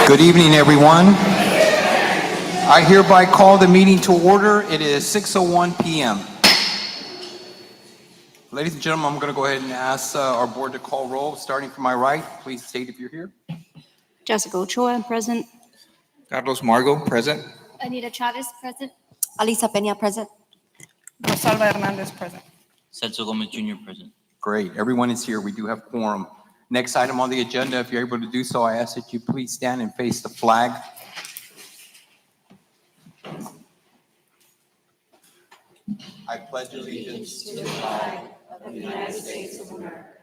Good evening, everyone. I hereby call the meeting to order. It is 6:01 p.m. Ladies and gentlemen, I'm going to go ahead and ask our board to call roll. Starting from my right, please state if you're here. Jessica Ochoa, present. Carlos Margo, present. Anita Chavez, present. Alisa Peña, present. Rosalba Hernandez, present. Celso Gomez Jr. present. Great. Everyone is here. We do have quorum. Next item on the agenda, if you're able to do so, I ask that you please stand and face the flag. I pledge allegiance to the flag of the United States of America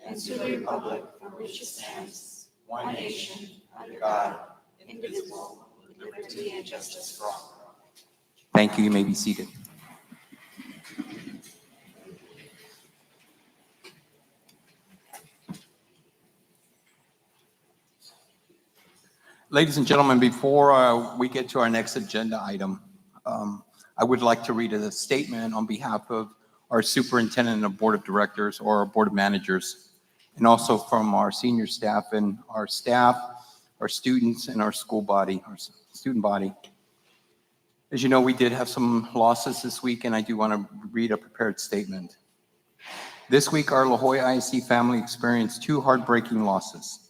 and to the republic for which it stands, one nation, under God, indivisible, with liberty and justice for all. Thank you. You may be seated. Ladies and gentlemen, before we get to our next agenda item, I would like to read a statement on behalf of our superintendent and board of directors or our board of managers, and also from our senior staff and our staff, our students, and our school body, our student body. As you know, we did have some losses this week, and I do want to read a prepared statement. This week, our La Jolla ISD family experienced two heartbreaking losses.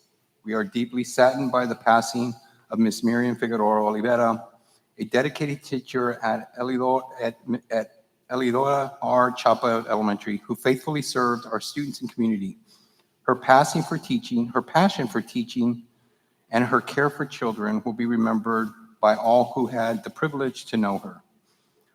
We are deeply saddened by the passing of Miss Miriam Figueroa Olivera, a dedicated teacher at Elidora R. Chapa Elementary, who faithfully served our students and community. Her passion for teaching, and her care for children will be remembered by all who had the privilege to know her.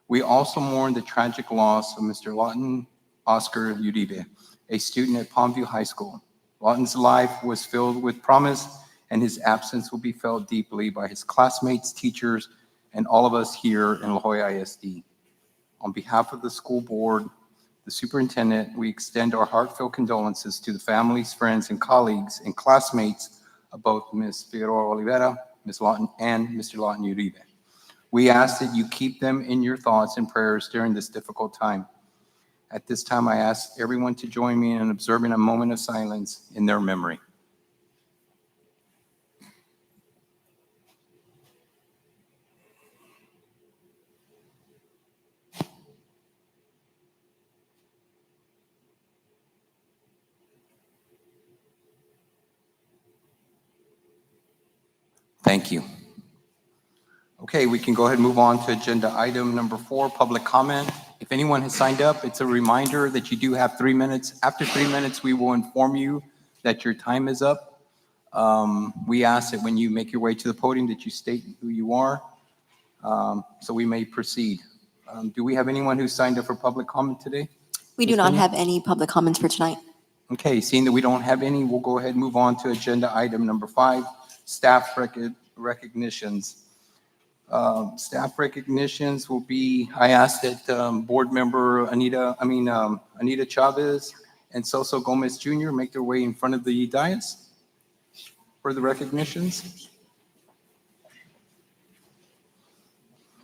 We also mourn the tragic loss of Mr. Lawton Oscar Uribe, a student at Palmview High School. Lawton's life was filled with promise, and his absence will be felt deeply by his classmates, teachers, and all of us here in La Jolla ISD. On behalf of the school board, the superintendent, we extend our heartfelt condolences to the families, friends, and colleagues and classmates of both Ms. Figueroa Olivera, Ms. Lawton, and Mr. Lawton Uribe. We ask that you keep them in your thoughts and prayers during this difficult time. At this time, I ask everyone to join me in observing a moment of silence in their memory. Thank you. Okay, we can go ahead and move on to agenda item number 4, public comment. If anyone has signed up, it's a reminder that you do have 3 minutes. After 3 minutes, we will inform you that your time is up. We ask that when you make your way to the podium that you state who you are, so we may proceed. Do we have anyone who signed up for public comment today? We do not have any public comments for tonight. Okay, seeing that we don't have any, we'll go ahead and move on to agenda item number 5, staff recognitions. Staff recognitions will be, I asked that board member Anita Chavez and Celso Gomez Jr. make their way in front of the dais for the recognitions.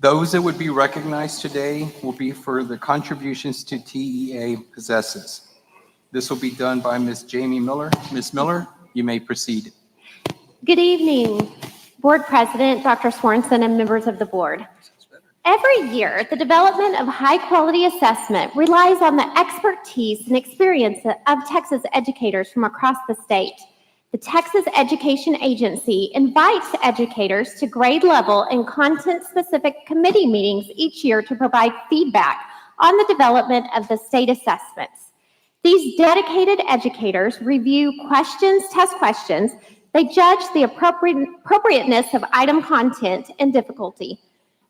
Those that would be recognized today will be for the contributions to TEA possesses. This will be done by Ms. Jamie Miller. Ms. Miller, you may proceed. Good evening, Board President, Dr. Swanson, and members of the board. Every year, the development of high-quality assessment relies on the expertise and experience of Texas educators from across the state. The Texas Education Agency invites educators to grade level and content-specific committee meetings each year to provide feedback on the development of the state assessments. These dedicated educators review test questions. They judge the appropriateness of item content and difficulty,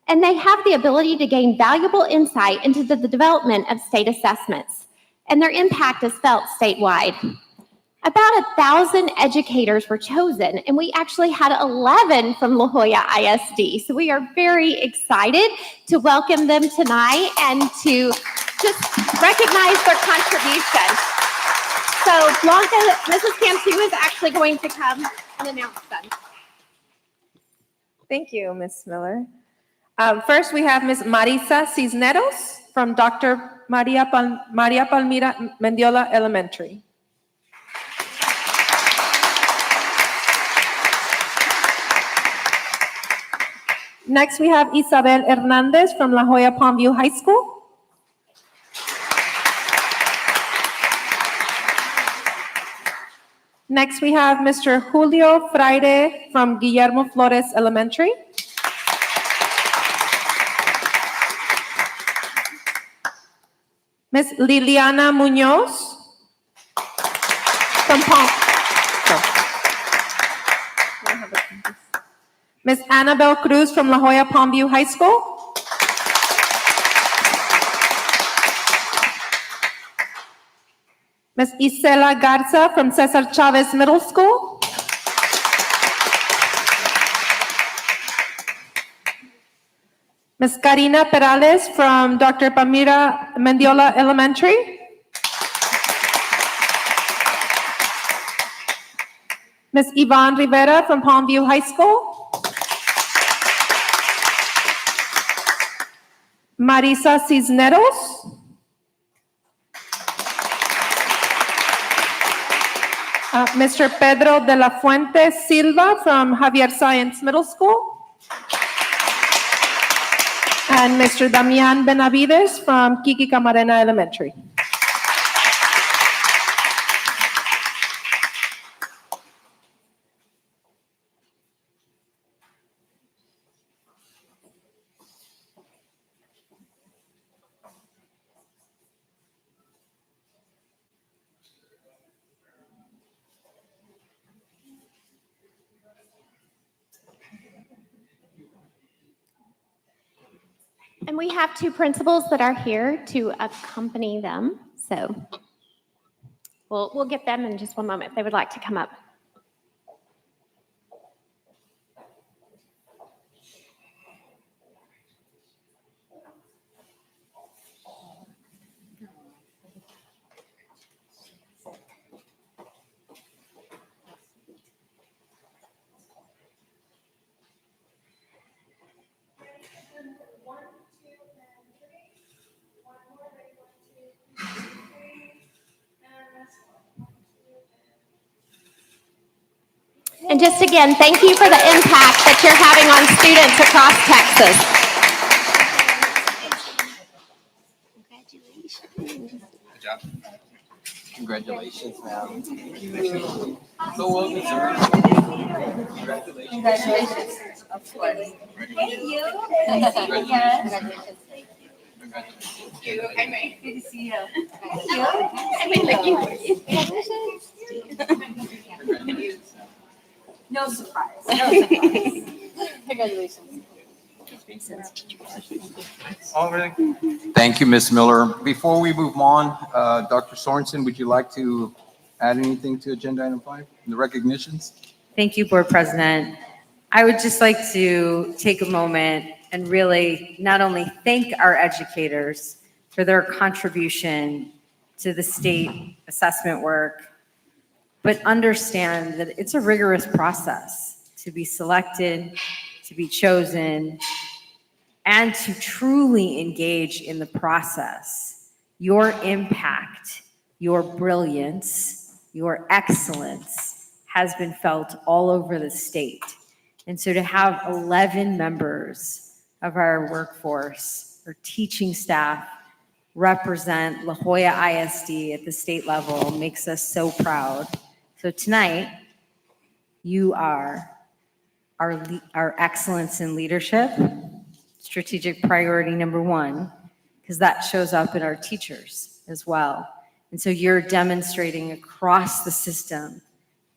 and they have the ability to gain valuable insight into the development of state assessments, and their impact is felt statewide. About 1,000 educators were chosen, and we actually had 11 from La Jolla ISD, so we are very excited to welcome them tonight and to just recognize their contribution. So Blanca, Mrs. Cantu is actually going to come and announce them. Thank you, Ms. Miller. First, we have Ms. Marisa Cisneros from Dr. Maria Palmira Mendiola Elementary. Next, we have Isabel Hernandez from La Jolla Palmview High School. Next, we have Mr. Julio Fraire from Guillermo Flores Elementary. Ms. Liliana Munoz from Ms. Annabelle Cruz from La Jolla Palmview High School. Ms. Isela Garza from Cesar Chavez Middle School. Ms. Karina Perales from Dr. Palmira Mendiola Elementary. Ms. Yvonne Rivera from Palmview High School. Marisa Cisneros. Mr. Pedro de la Fuente Silva from Javier Science Middle School. And Mr. Damian Benavides from Kiki Camarena Elementary. And we have two principals that are here to accompany them. So we'll get them in just one moment if they would like to come up. And just again, thank you for the impact that you're having on students across Texas. Good job. Congratulations, ma'am. So well deserved. Congratulations. No surprise. No surprise. Congratulations. Oh, really? Thank you, Ms. Miller. Before we move on, Dr. Sorensen, would you like to add anything to agenda item 5, the recognitions? Thank you, Board President. I would just like to take a moment and really not only thank our educators for their contribution to the state assessment work, but understand that it's a rigorous process to be selected, to be chosen, and to truly engage in the process. Your impact, your brilliance, your excellence has been felt all over the state. And so to have 11 members of our workforce or teaching staff represent La Jolla ISD at the state level makes us so proud. So tonight, you are our excellence in leadership, strategic priority number 1, because that shows up in our teachers as well. And so you're demonstrating across the system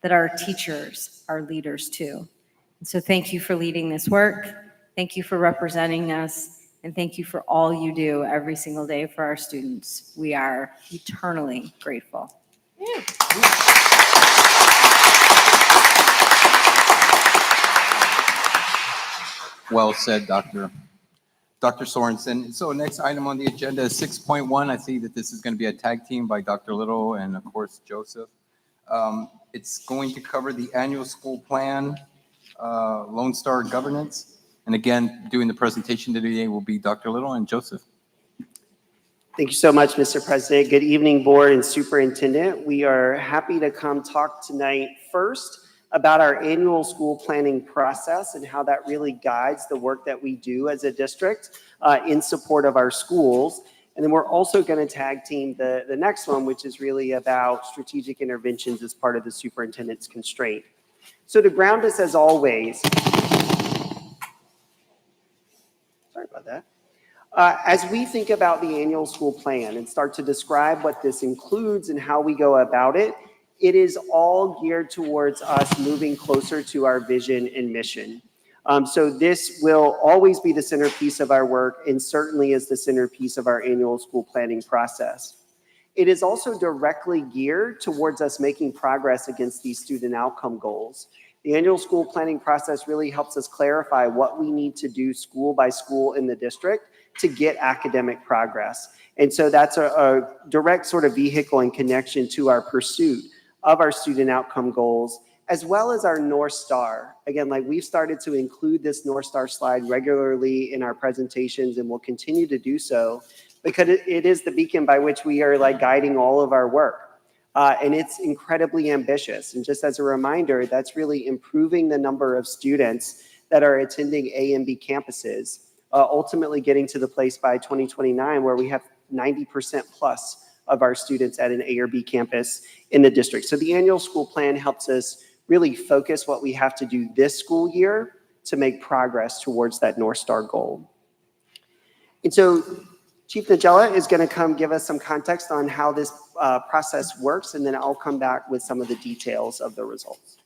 that our teachers are leaders too. And so thank you for leading this work. Thank you for representing us. And thank you for all you do every single day for our students. We are eternally grateful. Well said, Dr. Sorensen. So next item on the agenda is 6.1. I see that this is going to be a tag team by Dr. Little and, of course, Joseph. It's going to cover the annual school plan, Lone Star governance. And again, doing the presentation today will be Dr. Little and Joseph. Thank you so much, Mr. President. Good evening, board and superintendent. We are happy to come talk tonight first about our annual school planning process and how that really guides the work that we do as a district in support of our schools. And then we're also going to tag team the next one, which is really about strategic interventions as part of the superintendent's constraint. So to ground us as always, sorry about that. As we think about the annual school plan and start to describe what this includes and how we go about it, it is all geared towards us moving closer to our vision and mission. So this will always be the centerpiece of our work and certainly is the centerpiece of our annual school planning process. It is also directly geared towards us making progress against these student outcome goals. The annual school planning process really helps us clarify what we need to do school by school in the district to get academic progress. And so that's a direct sort of vehicle and connection to our pursuit of our student outcome goals, as well as our North Star. Again, like we've started to include this North Star slide regularly in our presentations and will continue to do so because it is the beacon by which we are like guiding all of our work. And it's incredibly ambitious. And just as a reminder, that's really improving the number of students that are attending A and B campuses, ultimately getting to the place by 2029 where we have 90% plus of our students at an A or B campus in the district. So the annual school plan helps us really focus what we have to do this school year to make progress towards that North Star goal. And so Chief Nagella is going to come give us some context on how this process works, and then I'll come back with some of the details of the results.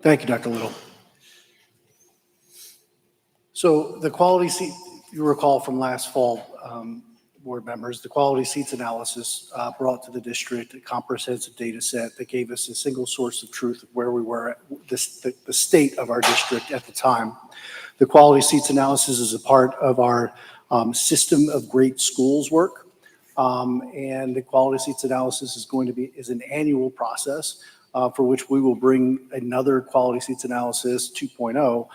Thank you, Dr. Little. So the quality seat, you recall from last fall, board members, the quality seats analysis brought to the district a comprehensive data set that gave us a single source of truth of where we were at the state of our district at the time. The quality seats analysis is a part of our system of great schools work. And the quality seats analysis is an annual process for which we will bring another quality seats analysis 2.0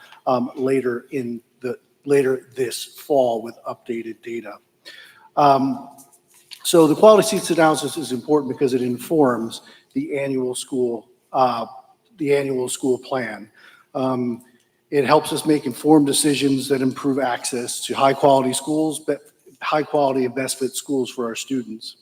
later this fall with updated data. So the quality seats analysis is important because it informs the annual school plan. It helps us make informed decisions that improve access to high quality schools, but high quality and best fit schools for our students.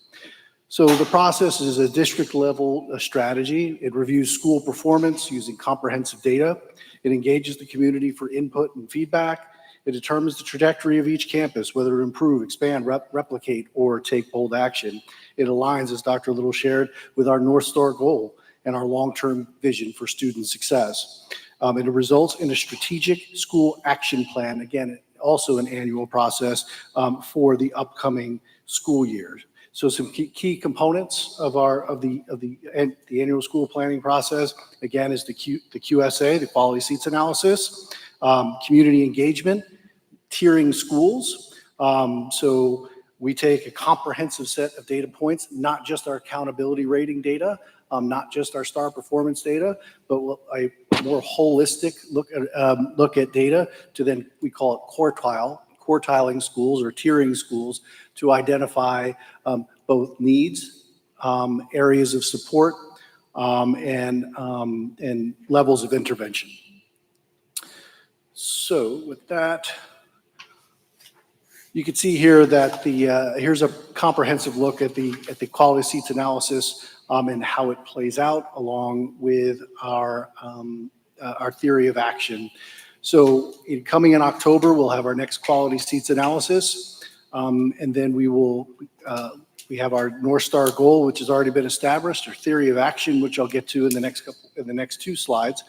So the process is a district level strategy. It reviews school performance using comprehensive data. It engages the community for input and feedback. It determines the trajectory of each campus, whether to improve, expand, replicate, or take bold action. It aligns, as Dr. Little shared, with our North Star goal and our long-term vision for student success. It results in a strategic school action plan, again, also an annual process for the upcoming school year. So some key components of the annual school planning process, again, is the QSA, the quality seats analysis, community engagement, tiering schools. So we take a comprehensive set of data points, not just our accountability rating data, not just our star performance data, but a more holistic look at data to then we call it quartiling schools or tiering schools to identify both needs, areas of support, and levels of intervention. So with that, you can see here that here's a comprehensive look at the quality seats analysis and how it plays out along with our theory of action. So coming in October, we'll have our next quality seats analysis, and then we have our North Star goal, which has already been established, our theory of action, which I'll get to in the next two slides.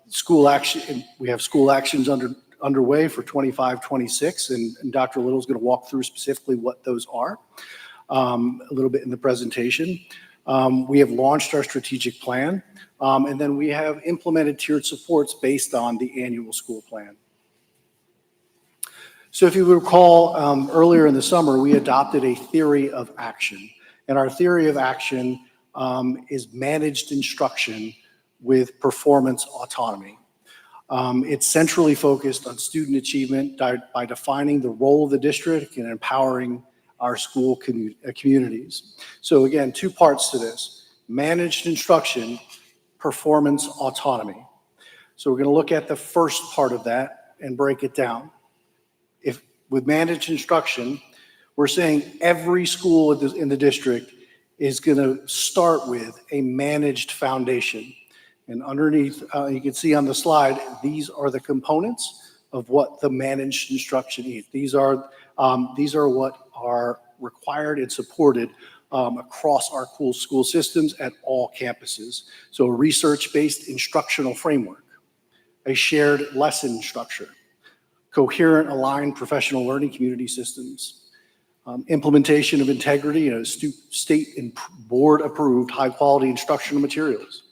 School action, we have school actions underway for 25-26, and Dr. Little is going to walk through specifically what those are a little bit in the presentation. We have launched our strategic plan, and then we have implemented tiered supports based on the annual school plan. So if you recall, earlier in the summer, we adopted a theory of action, and our theory of action is managed instruction with performance autonomy. It's centrally focused on student achievement by defining the role of the district and empowering our school communities. So again, two parts to this. managed instruction, performance autonomy. So we're going to look at the first part of that and break it down. If with managed instruction, we're saying every school in the district is going to start with a managed foundation. And underneath, you can see on the slide, these are the components of what the managed instruction is. These are what are required and supported across our school systems at all campuses. So a research-based instructional framework, a shared lesson structure, coherent, aligned professional learning community systems, implementation of integrity and state and board approved high quality instructional materials,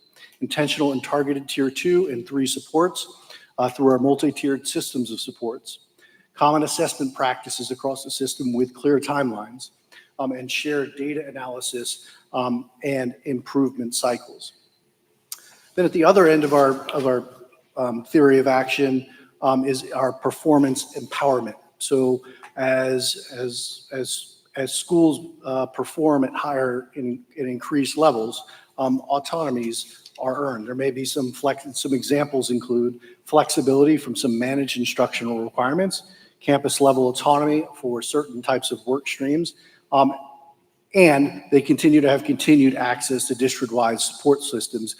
intentional and targeted tier 2 and 3 supports through our multi-tiered systems of supports, common assessment practices across the system with clear timelines, and shared data analysis and improvement cycles. Then at the other end of our theory of action is our performance empowerment. So as schools perform at higher and increased levels, autonomies are earned. There may be some examples include flexibility from some managed instructional requirements, campus level autonomy for certain types of work streams, and they continue to have continued access to district-wide support systems,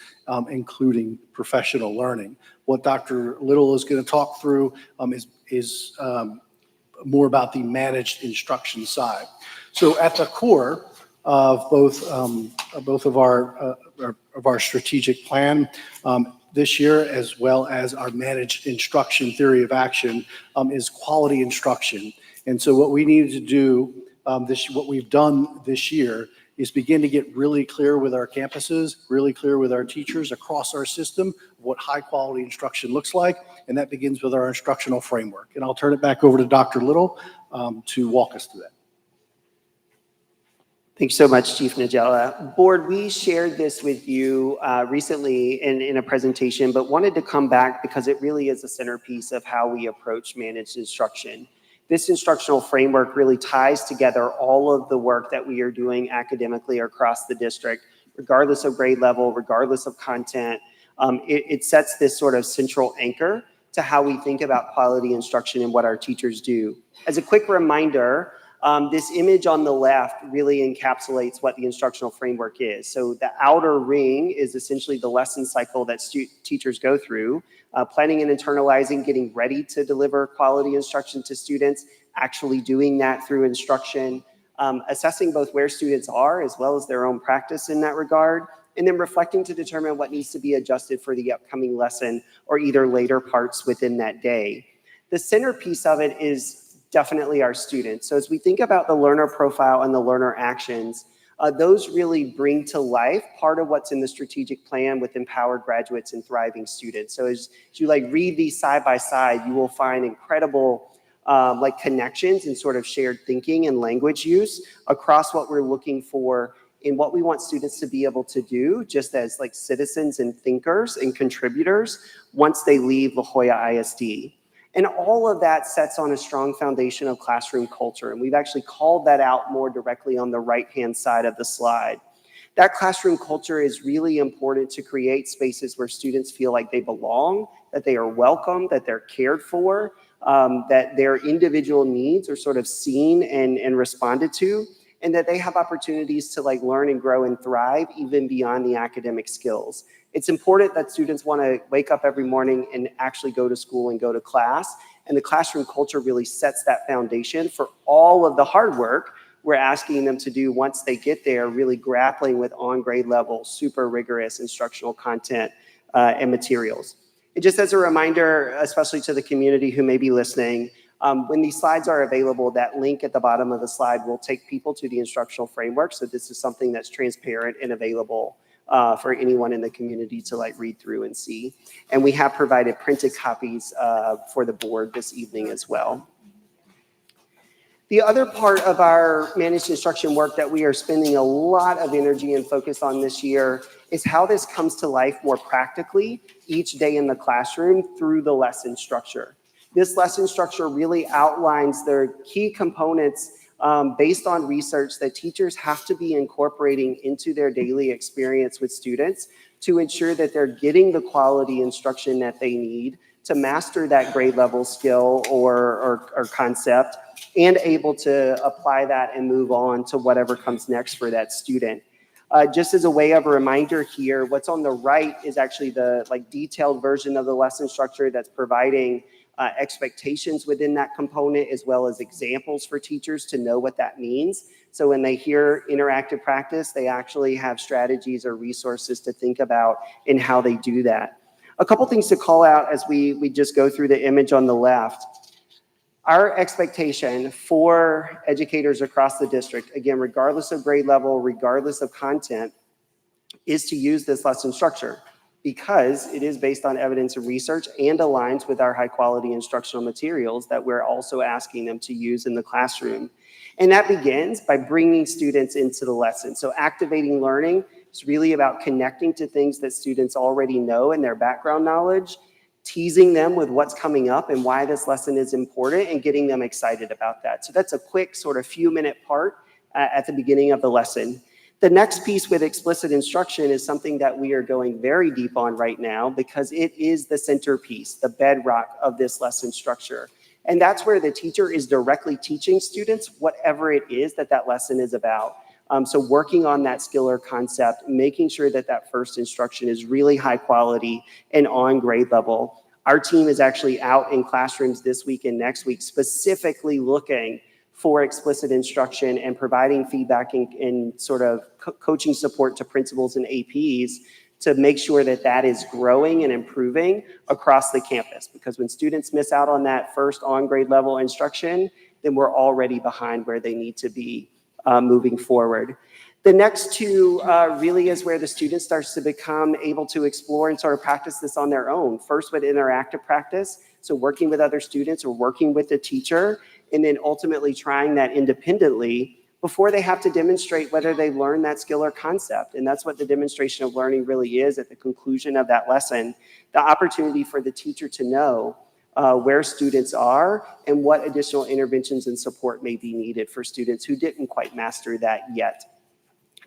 including professional learning. What Dr. Little is going to talk through is more about the managed instruction side. So at the core of both of our strategic plan this year, as well as our managed instruction theory of action, is quality instruction. And so what we needed to do, what we've done this year, is begin to get really clear with our campuses, really clear with our teachers across our system, what high quality instruction looks like. And that begins with our instructional framework. And I'll turn it back over to Dr. Little to walk us through that. Thanks so much, Chief Nagella. Board, we shared this with you recently in a presentation, but wanted to come back because it really is a centerpiece of how we approach managed instruction. This instructional framework really ties together all of the work that we are doing academically across the district, regardless of grade level, regardless of content. It sets this sort of central anchor to how we think about quality instruction and what our teachers do. As a quick reminder, this image on the left really encapsulates what the instructional framework is. So the outer ring is essentially the lesson cycle that teachers go through, planning and internalizing, getting ready to deliver quality instruction to students, actually doing that through instruction, assessing both where students are as well as their own practice in that regard, and then reflecting to determine what needs to be adjusted for the upcoming lesson or either later parts within that day. The centerpiece of it is definitely our students. So as we think about the learner profile and the learner actions, those really bring to life part of what's in the strategic plan with empowered graduates and thriving students. So as you read these side by side, you will find incredible connections and sort of shared thinking and language use across what we're looking for in what we want students to be able to do just as citizens and thinkers and contributors once they leave La Jolla ISD. And all of that sets on a strong foundation of classroom culture. And we've actually called that out more directly on the right-hand side of the slide. That classroom culture is really important to create spaces where students feel like they belong, that they are welcome, that they're cared for, that their individual needs are sort of seen and responded to, and that they have opportunities to learn and grow and thrive even beyond the academic skills. It's important that students want to wake up every morning and actually go to school and go to class. And the classroom culture really sets that foundation for all of the hard work we're asking them to do once they get there, really grappling with on grade level, super rigorous instructional content and materials. And just as a reminder, especially to the community who may be listening, when these slides are available, that link at the bottom of the slide will take people to the instructional framework. So this is something that's transparent and available for anyone in the community to read through and see. And we have provided printed copies for the board this evening as well. The other part of our managed instruction work that we are spending a lot of energy and focus on this year is how this comes to life more practically each day in the classroom through the lesson structure. This lesson structure really outlines the key components based on research that teachers have to be incorporating into their daily experience with students to ensure that they're getting the quality instruction that they need to master that grade level skill or concept, and able to apply that and move on to whatever comes next for that student. Just as a way of a reminder here, what's on the right is actually the detailed version of the lesson structure that's providing expectations within that component, as well as examples for teachers to know what that means. So when they hear interactive practice, they actually have strategies or resources to think about in how they do that. A couple things to call out as we just go through the image on the left. Our expectation for educators across the district, again, regardless of grade level, regardless of content, is to use this lesson structure because it is based on evidence and research and aligns with our high quality instructional materials that we're also asking them to use in the classroom. And that begins by bringing students into the lesson. So activating learning is really about connecting to things that students already know in their background knowledge, teasing them with what's coming up and why this lesson is important, and getting them excited about that. So that's a quick sort of few-minute part at the beginning of the lesson. The next piece with explicit instruction is something that we are going very deep on right now because it is the centerpiece, the bedrock of this lesson structure. And that's where the teacher is directly teaching students whatever it is that that lesson is about. So working on that skill or concept, making sure that that first instruction is really high quality and on grade level. Our team is actually out in classrooms this week and next week specifically looking for explicit instruction and providing feedback and sort of coaching support to principals and APs to make sure that that is growing and improving across the campus. Because when students miss out on that first on grade level instruction, then we're already behind where they need to be moving forward. The next two really is where the student starts to become able to explore and sort of practice this on their own. First with interactive practice, so working with other students or working with the teacher, and then ultimately trying that independently before they have to demonstrate whether they learned that skill or concept. And that's what the demonstration of learning really is at the conclusion of that lesson, the opportunity for the teacher to know where students are and what additional interventions and support may be needed for students who didn't quite master that yet.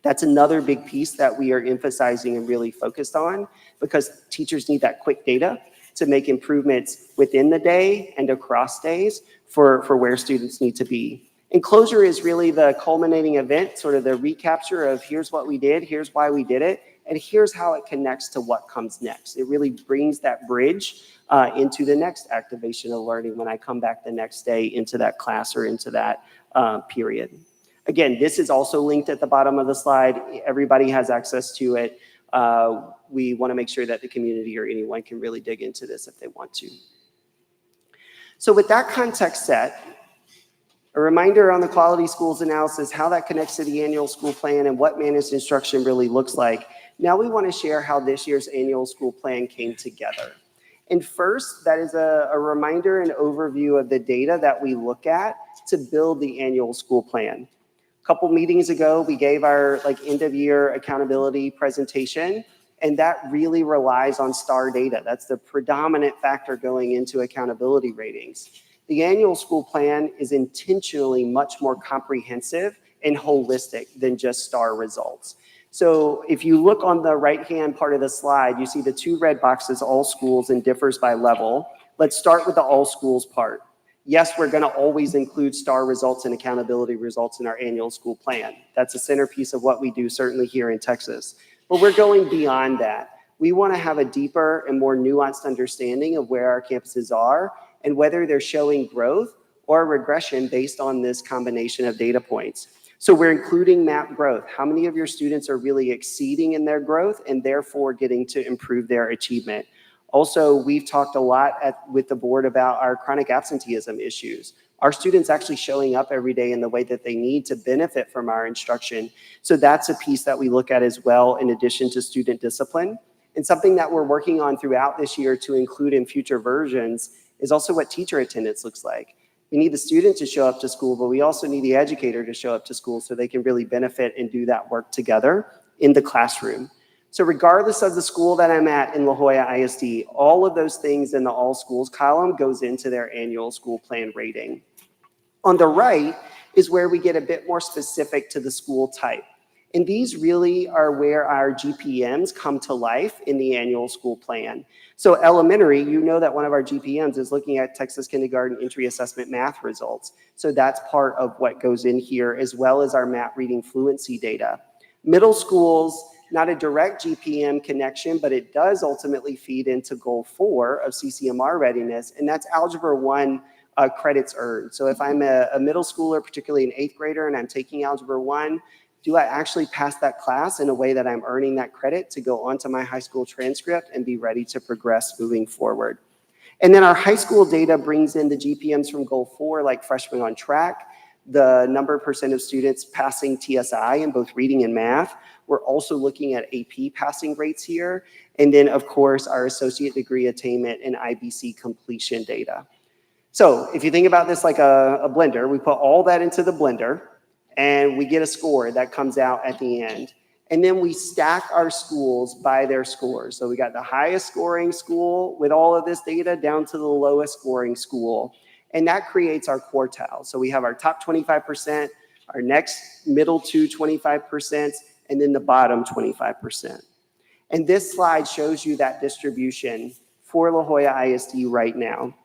That's another big piece that we are emphasizing and really focused on because teachers need that quick data to make improvements within the day and across days for where students need to be. And closure is really the culminating event, sort of the recapture of here's what we did, here's why we did it, and here's how it connects to what comes next. It really brings that bridge into the next activation of learning when I come back the next day into that class or into that period. Again, this is also linked at the bottom of the slide. Everybody has access to it. We want to make sure that the community or anyone can really dig into this if they want to. So with that context set, a reminder on the quality schools analysis, how that connects to the annual school plan and what managed instruction really looks like. Now we want to share how this year's annual school plan came together. And first, that is a reminder and overview of the data that we look at to build the annual school plan. A couple meetings ago, we gave our end of year accountability presentation, and that really relies on STAR data. That's the predominant factor going into accountability ratings. The annual school plan is intentionally much more comprehensive and holistic than just STAR results. So if you look on the right-hand part of the slide, you see the two red boxes, all schools, and differs by level. Let's start with the all schools part. Yes, we're going to always include STAR results and accountability results in our annual school plan. That's a centerpiece of what we do, certainly here in Texas. But we're going beyond that. We want to have a deeper and more nuanced understanding of where our campuses are and whether they're showing growth or regression based on this combination of data points. So we're including map growth. How many of your students are really exceeding in their growth and therefore getting to improve their achievement? Also, we've talked a lot with the board about our chronic absenteeism issues. Are students actually showing up every day in the way that they need to benefit from our instruction? So that's a piece that we look at as well, in addition to student discipline. And something that we're working on throughout this year to include in future versions is also what teacher attendance looks like. We need the student to show up to school, but we also need the educator to show up to school so they can really benefit and do that work together in the classroom. So regardless of the school that I'm at in La Jolla ISD, all of those things in the all schools column goes into their annual school plan rating. On the right is where we get a bit more specific to the school type. And these really are where our GPMs come to life in the annual school plan. So elementary, you know that one of our GPMs is looking at Texas Kindergarten Entry Assessment math results. So that's part of what goes in here, as well as our map reading fluency data. Middle schools, not a direct GPM connection, but it does ultimately feed into goal 4 of CCMR readiness, and that's Algebra 1 credits earned. So if I'm a middle schooler, particularly an 8th grader, and I'm taking Algebra 1, do I actually pass that class in a way that I'm earning that credit to go onto my high school transcript and be ready to progress moving forward? And then our high school data brings in the GPMs from goal 4, like freshmen on track, the number % of students passing TSI in both reading and math. We're also looking at AP passing rates here. And then, of course, our associate degree attainment and IBC completion data. So if you think about this like a blender, we put all that into the blender, and we get a score that comes out at the end. And then we stack our schools by their scores. So we got the highest scoring school with all of this data down to the lowest scoring school. And that creates our quartile. So we have our top 25%, our next middle to 25%, and then the bottom 25%. And this slide shows you that distribution for La Jolla ISD right now.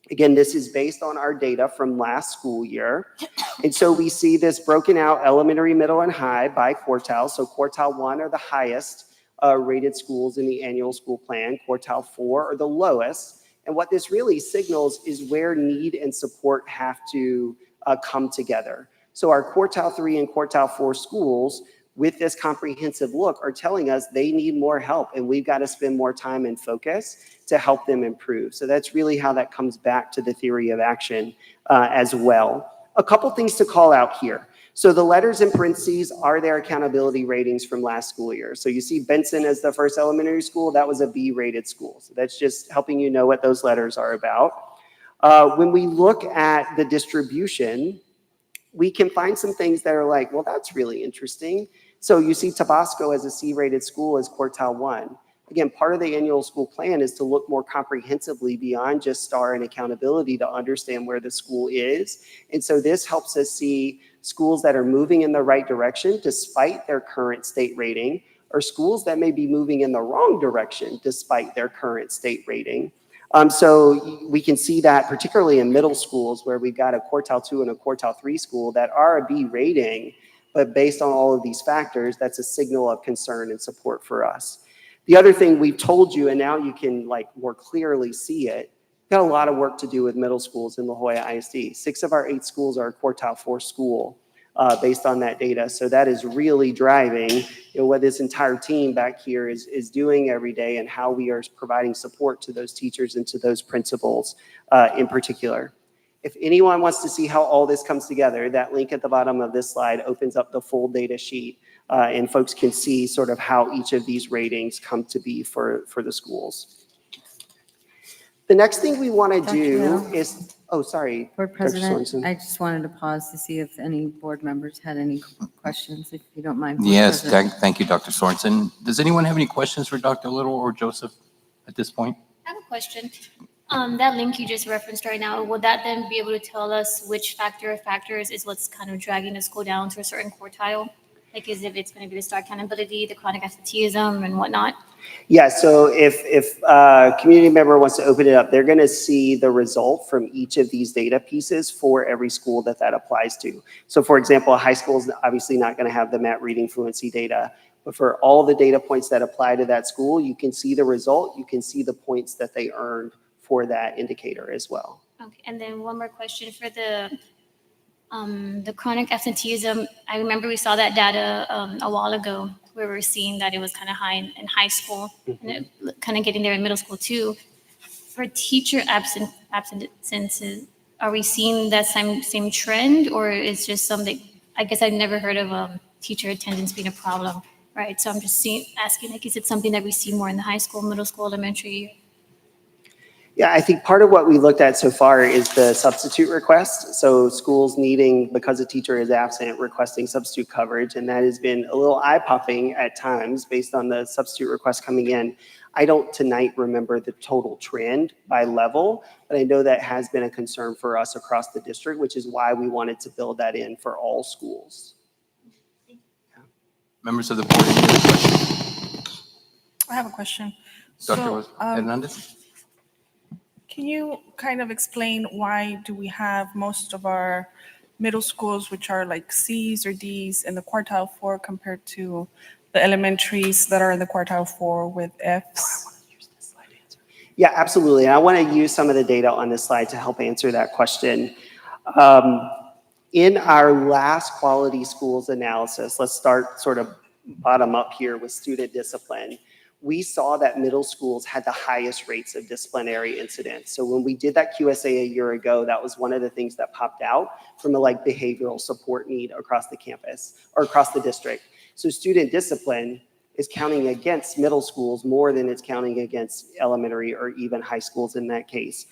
Again, this is based on our data from last school year. And so we see this broken out elementary, middle, and high by quartile. So quartile 1 are the highest rated schools in the annual school plan. Quartile 4 are the lowest. And what this really signals is where need and support have to come together. So our quartile 3 and quartile 4 schools, with this comprehensive look, are telling us they need more help, and we've got to spend more time and focus to help them improve. So that's really how that comes back to the theory of action as well. A couple things to call out here. So the letters in parentheses are their accountability ratings from last school year. So you see Benson as the first elementary school, that was a B-rated school. So that's just helping you know what those letters are about. When we look at the distribution, we can find some things that are like, well, that's really interesting. So you see Tabasco as a C-rated school as quartile 1. Again, part of the annual school plan is to look more comprehensively beyond just STAR and accountability to understand where the school is. And so this helps us see schools that are moving in the right direction despite their current state rating, or schools that may be moving in the wrong direction despite their current state rating. So we can see that particularly in middle schools where we've got a quartile 2 and a quartile 3 school that are a B rating, but based on all of these factors, that's a signal of concern and support for us. The other thing we've told you, and now you can like more clearly see it, got a lot of work to do with middle schools in La Jolla ISD. 6 of our 8 schools are a quartile 4 school based on that data. So that is really driving what this entire team back here is doing every day, and how we are providing support to those teachers and to those principals in particular. If anyone wants to see how all this comes together, that link at the bottom of this slide opens up the full data sheet, and folks can see sort of how each of these ratings come to be for the schools. The next thing we want to do is, oh, sorry. Board Dr. President, Sorensen. I just wanted to pause to see if any board members had any questions, if you don't mind. Board Yes, President. thank you, Dr. Sorensen. Does anyone have any questions for Dr. Little or Joseph at this point? I have a question. That link you just referenced right now, would that then be able to tell us which factor or factors is what's kind of dragging the school down to a certain quartile? Like, is if it's going to be the STAR accountability, the chronic absenteeism, and whatnot? Yeah, so if a community member wants to open it up, they're going to see the result from each of these data pieces for every school that applies to. So for example, a high school is obviously not going to have the map reading fluency data, but for all the data points that apply to that school, you can see the result, you can see the points that they earned for that indicator as well. Okay, and then one more question for the chronic absenteeism. I remember we saw that data a while ago, where we were seeing that it was kind of high in high school, and it kind of getting there in middle school too. For teacher absences, are we seeing that same trend, or is just something? I guess I've never heard of teacher attendance being a problem, right? So I'm just asking, like, is it something that we see more in the high school, middle school, elementary? Yeah, I think part of what we looked at so far is the substitute request. So schools needing, because a teacher is absent, requesting substitute coverage. And that has been a little eye-popping at times based on the substitute requests coming in. I don't tonight remember the total trend by level, but I know that has been a concern for us across the district, which is why we wanted to build that in for all schools. Members of the board, any other questions? I have a question. Dr. So, Hernandez? can you kind of explain why do we have most of our middle schools, which are like Cs or Ds in the quartile 4 compared to the elementaries that are in the quartile 4 with Fs? Yeah, absolutely. And I want to use some of the data on this slide to help answer that question. In our last quality schools analysis, let's start sort of bottom up here with student discipline. We saw that middle schools had the highest rates of disciplinary incidents. So when we did that QSA a year ago, that was one of the things that popped out from a like behavioral support need across the campus or across the district. So student discipline is counting against middle schools more than it's counting against elementary or even high schools in that case.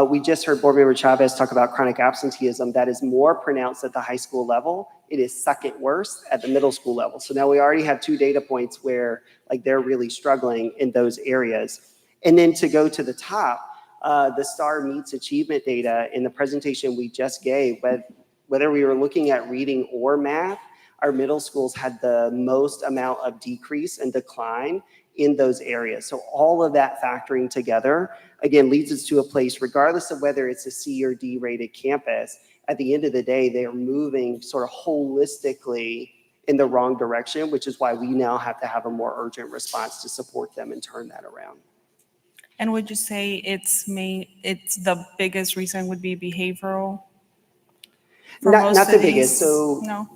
We just heard Board Member Chavez talk about chronic absenteeism that is more pronounced at the high school level. It is second worst at the middle school level. So now we already have 2 data points where like they're really struggling in those areas. And then to go to the top, the STAR meets achievement data in the presentation we just gave, but whether we were looking at reading or math, our middle schools had the most amount of decrease and decline in those areas. So all of that factoring together, again, leads us to a place, regardless of whether it's a C or D rated campus, at the end of the day, they are moving sort of holistically in the wrong direction, which is why we now have to have a more urgent response to support them and turn that around. And would you say it's the biggest reason would be behavioral? For most Not the of these? biggest. So No?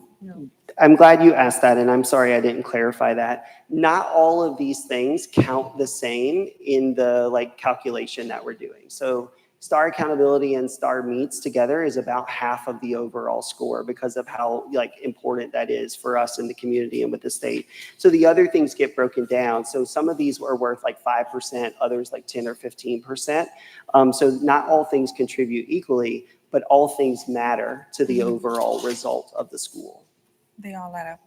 I'm glad you asked that, and I'm sorry I didn't clarify that. Not all of these things count the same in the like calculation that we're doing. So STAR accountability and STAR meets together is about half of the overall score because of how like important that is for us in the community and with the state. So the other things get broken down. So some of these are worth like 5%, others like 10 or 15%. So not all things contribute equally, but all things matter to the overall result of the school. They all add up.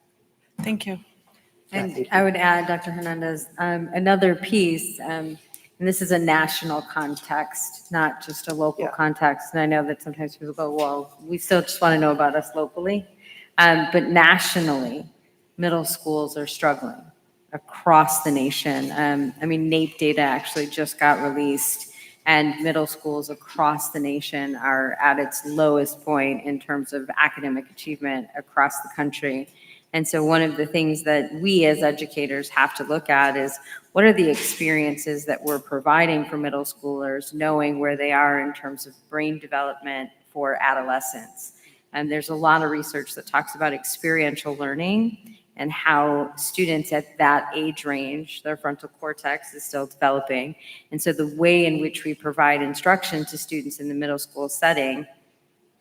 Thank you. And I would add, Dr. Hernandez, another piece, and this is a national context, not just a local Yeah. context. And I know that sometimes people go, well, we still just want to know about us locally. But nationally, middle schools are struggling across the nation. I mean, NAEP data actually just got released, and middle schools across the nation are at its lowest point in terms of academic achievement across the country. And so one of the things that we as educators have to look at is what are the experiences that we're providing for middle schoolers, knowing where they are in terms of brain development for adolescents. And there's a lot of research that talks about experiential learning and how students at that age range, their frontal cortex is still developing. And so the way in which we provide instruction to students in the middle school setting,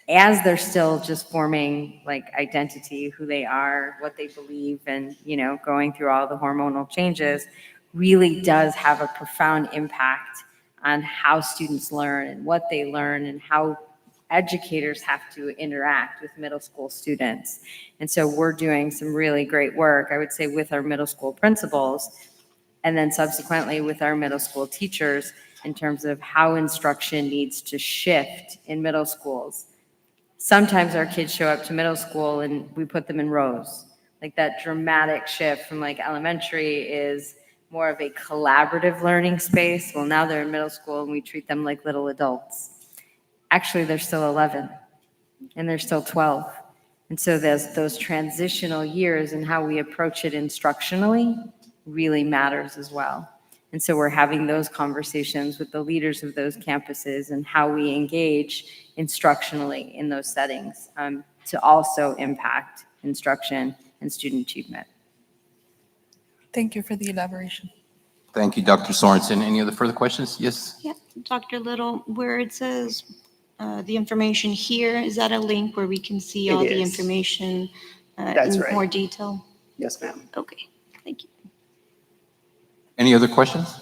as they're still just forming like identity, who they are, what they believe, and, you know, going through all the hormonal changes, really does have a profound impact on how students learn and what they learn and how educators have to interact with middle school students. And so we're doing some really great work, I would say, with our middle school principals, and then subsequently with our middle school teachers in terms of how instruction needs to shift in middle schools. Sometimes our kids show up to middle school and we put them in rows. Like that dramatic shift from like elementary is more of a collaborative learning space. Well, now they're in middle school and we treat them like little adults. Actually, they're still 11 and they're still 12. And so there's those transitional years and how we approach it instructionally really matters as well. And so we're having those conversations with the leaders of those campuses and how we engage instructionally in those settings to also impact instruction and student achievement. Thank you for the elaboration. Thank you, Dr. Sorensen. Any other further questions? Yes? Yeah, Dr. Little, where it says the information here, is that a link where we can see all It the is. information That's in right. more detail? Yes, ma'am. Okay, thank you. Any other questions?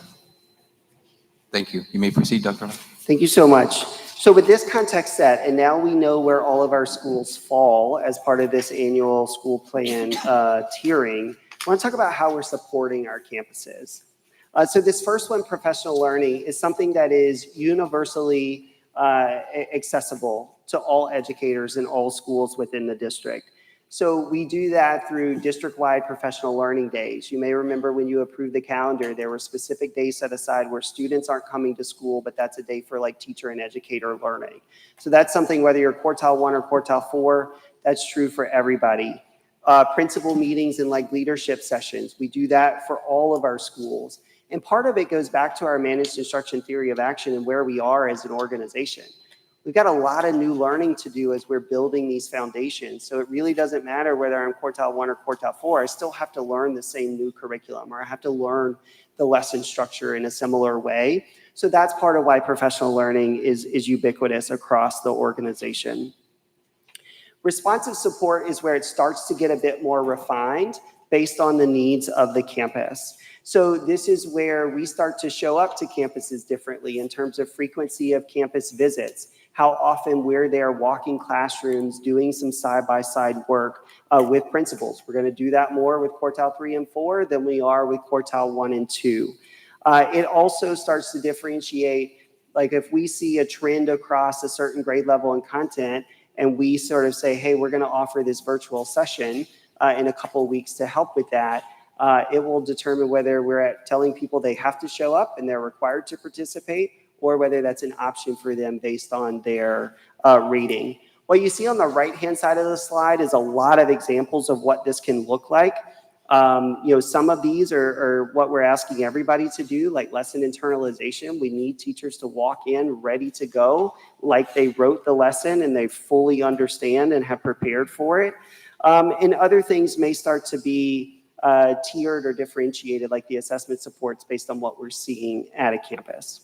Thank you. You may proceed, Dr. Lutton. Thank you so much. So with this context set, and now we know where all of our schools fall as part of this annual school plan tiering, I want to talk about how we're supporting our campuses. So this first one, professional learning, is something that is universally accessible to all educators in all schools within the district. So we do that through district-wide professional learning days. You may remember when you approved the calendar, there were specific days set aside where students aren't coming to school, but that's a day for like teacher and educator learning. So that's something, whether you're quartile 1 or quartile 4, that's true for everybody. Principal meetings and like leadership sessions, we do that for all of our schools. And part of it goes back to our managed instruction theory of action and where we are as an organization. We've got a lot of new learning to do as we're building these foundations. So it really doesn't matter whether I'm quartile 1 or quartile 4. I still have to learn the same new curriculum, or I have to learn the lesson structure in a similar way. So that's part of why professional learning is ubiquitous across the organization. Responsive support is where it starts to get a bit more refined based on the needs of the campus. So this is where we start to show up to campuses differently in terms of frequency of campus visits, how often we're there walking classrooms, doing some side-by-side work with principals. We're going to do that more with quartile 3 and 4 than we are with quartile 1 and 2. It also starts to differentiate, like if we see a trend across a certain grade level and content, and we sort of say, hey, we're going to offer this virtual session in a couple of weeks to help with that, it will determine whether we're telling people they have to show up and they're required to participate, or whether that's an option for them based on their rating. What you see on the right-hand side of the slide is a lot of examples of what this can look like. Some of these are what we're asking everybody to do, like lesson internalization. We need teachers to walk in ready to go, like they wrote the lesson and they fully understand and have prepared for it. And other things may start to be tiered or differentiated, like the assessment supports based on what we're seeing at a campus.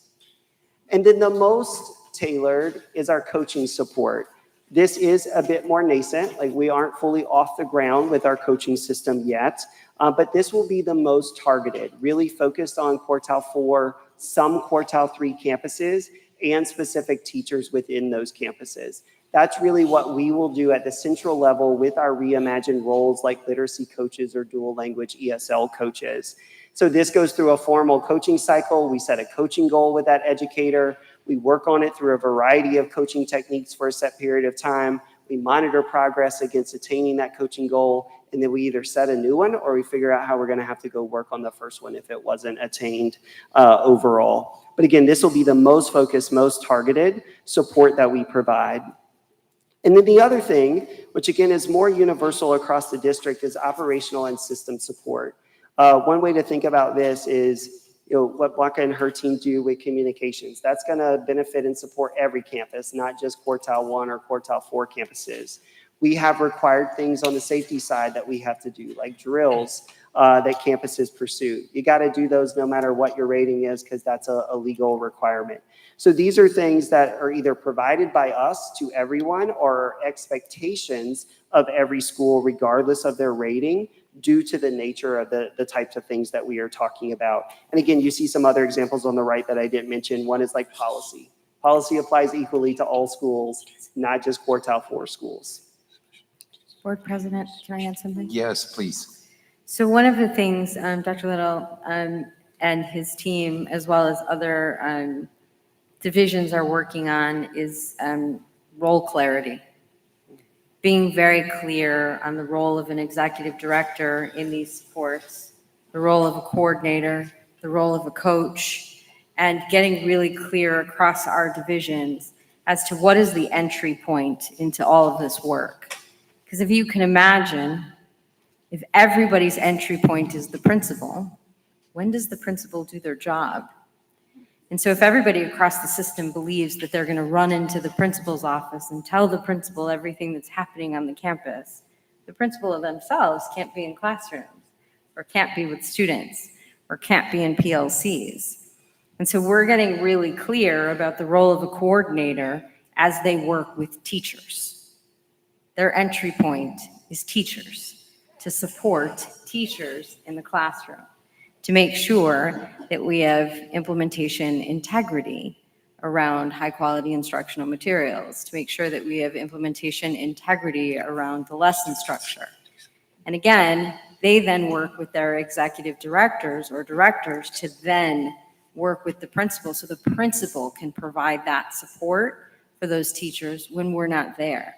And then the most tailored is our coaching support. This is a bit more nascent, like we aren't fully off the ground with our coaching system yet, but this will be the most targeted, really focused on quartile 4, some quartile 3 campuses, and specific teachers within those campuses. That's really what we will do at the central level with our reimagined roles like literacy coaches or dual language ESL coaches. So this goes through a formal coaching cycle. We set a coaching goal with that educator. We work on it through a variety of coaching techniques for a set period of time. We monitor progress against attaining that coaching goal, and then we either set a new one or we figure out how we're going to have to go work on the first one if it wasn't attained overall. But again, this will be the most focused, most targeted support that we provide. And then the other thing, which again is more universal across the district, is operational and system support. One way to think about this is, what Blanca and her team do with communications. That's going to benefit and support every campus, not just quartile 1 or quartile 4 campuses. We have required things on the safety side that we have to do, like drills that campuses pursue. You got to do those no matter what your rating is, because that's a legal requirement. So these are things that are either provided by us to everyone or expectations of every school, regardless of their rating, due to the nature of the types of things that we are talking about. And again, you see some other examples on the right that I didn't mention. One is like policy. Policy applies equally to all schools, not just quartile 4 schools. Board President, can I add something? Yes, please. So one of the things Dr. Little and his team, as well as other divisions are working on is role clarity. Being very clear on the role of an executive director in these supports, the role of a coordinator, the role of a coach, and getting really clear across our divisions as to what is the entry point into all of this work. Because if you can imagine, if everybody's entry point is the principal, when does the principal do their job? And so if everybody across the system believes that they're going to run into the principal's office and tell the principal everything that's happening on the campus, the principal themselves can't be in classrooms, or can't be with students, or can't be in PLCs. And so we're getting really clear about the role of a coordinator as they work with teachers. Their entry point is teachers, to support teachers in the classroom. to make sure that we have implementation integrity around high-quality instructional materials, to make sure that we have implementation integrity around the lesson structure. And again, they then work with their executive directors or directors to then work with the principal, so the principal can provide that support for those teachers when we're not there.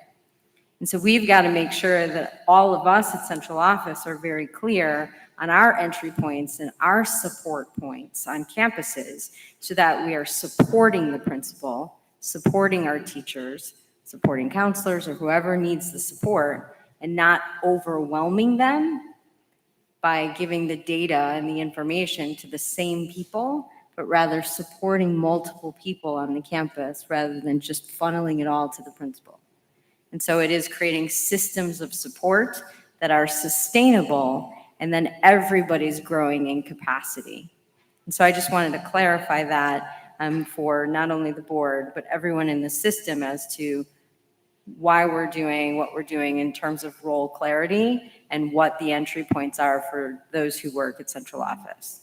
And so we've got to make sure that all of us at central office are very clear on our entry points and our support points on campuses so that we are supporting the principal, supporting our teachers, supporting counselors or whoever needs the support, and not overwhelming them by giving the data and the information to the same people, but rather supporting multiple people on the campus rather than just funneling it all to the principal. And so it is creating systems of support that are sustainable, and then everybody's growing in capacity. And so I just wanted to clarify that for not only the board, but everyone in the system as to why we're doing what we're doing in terms of role clarity and what the entry points are for those who work at central office.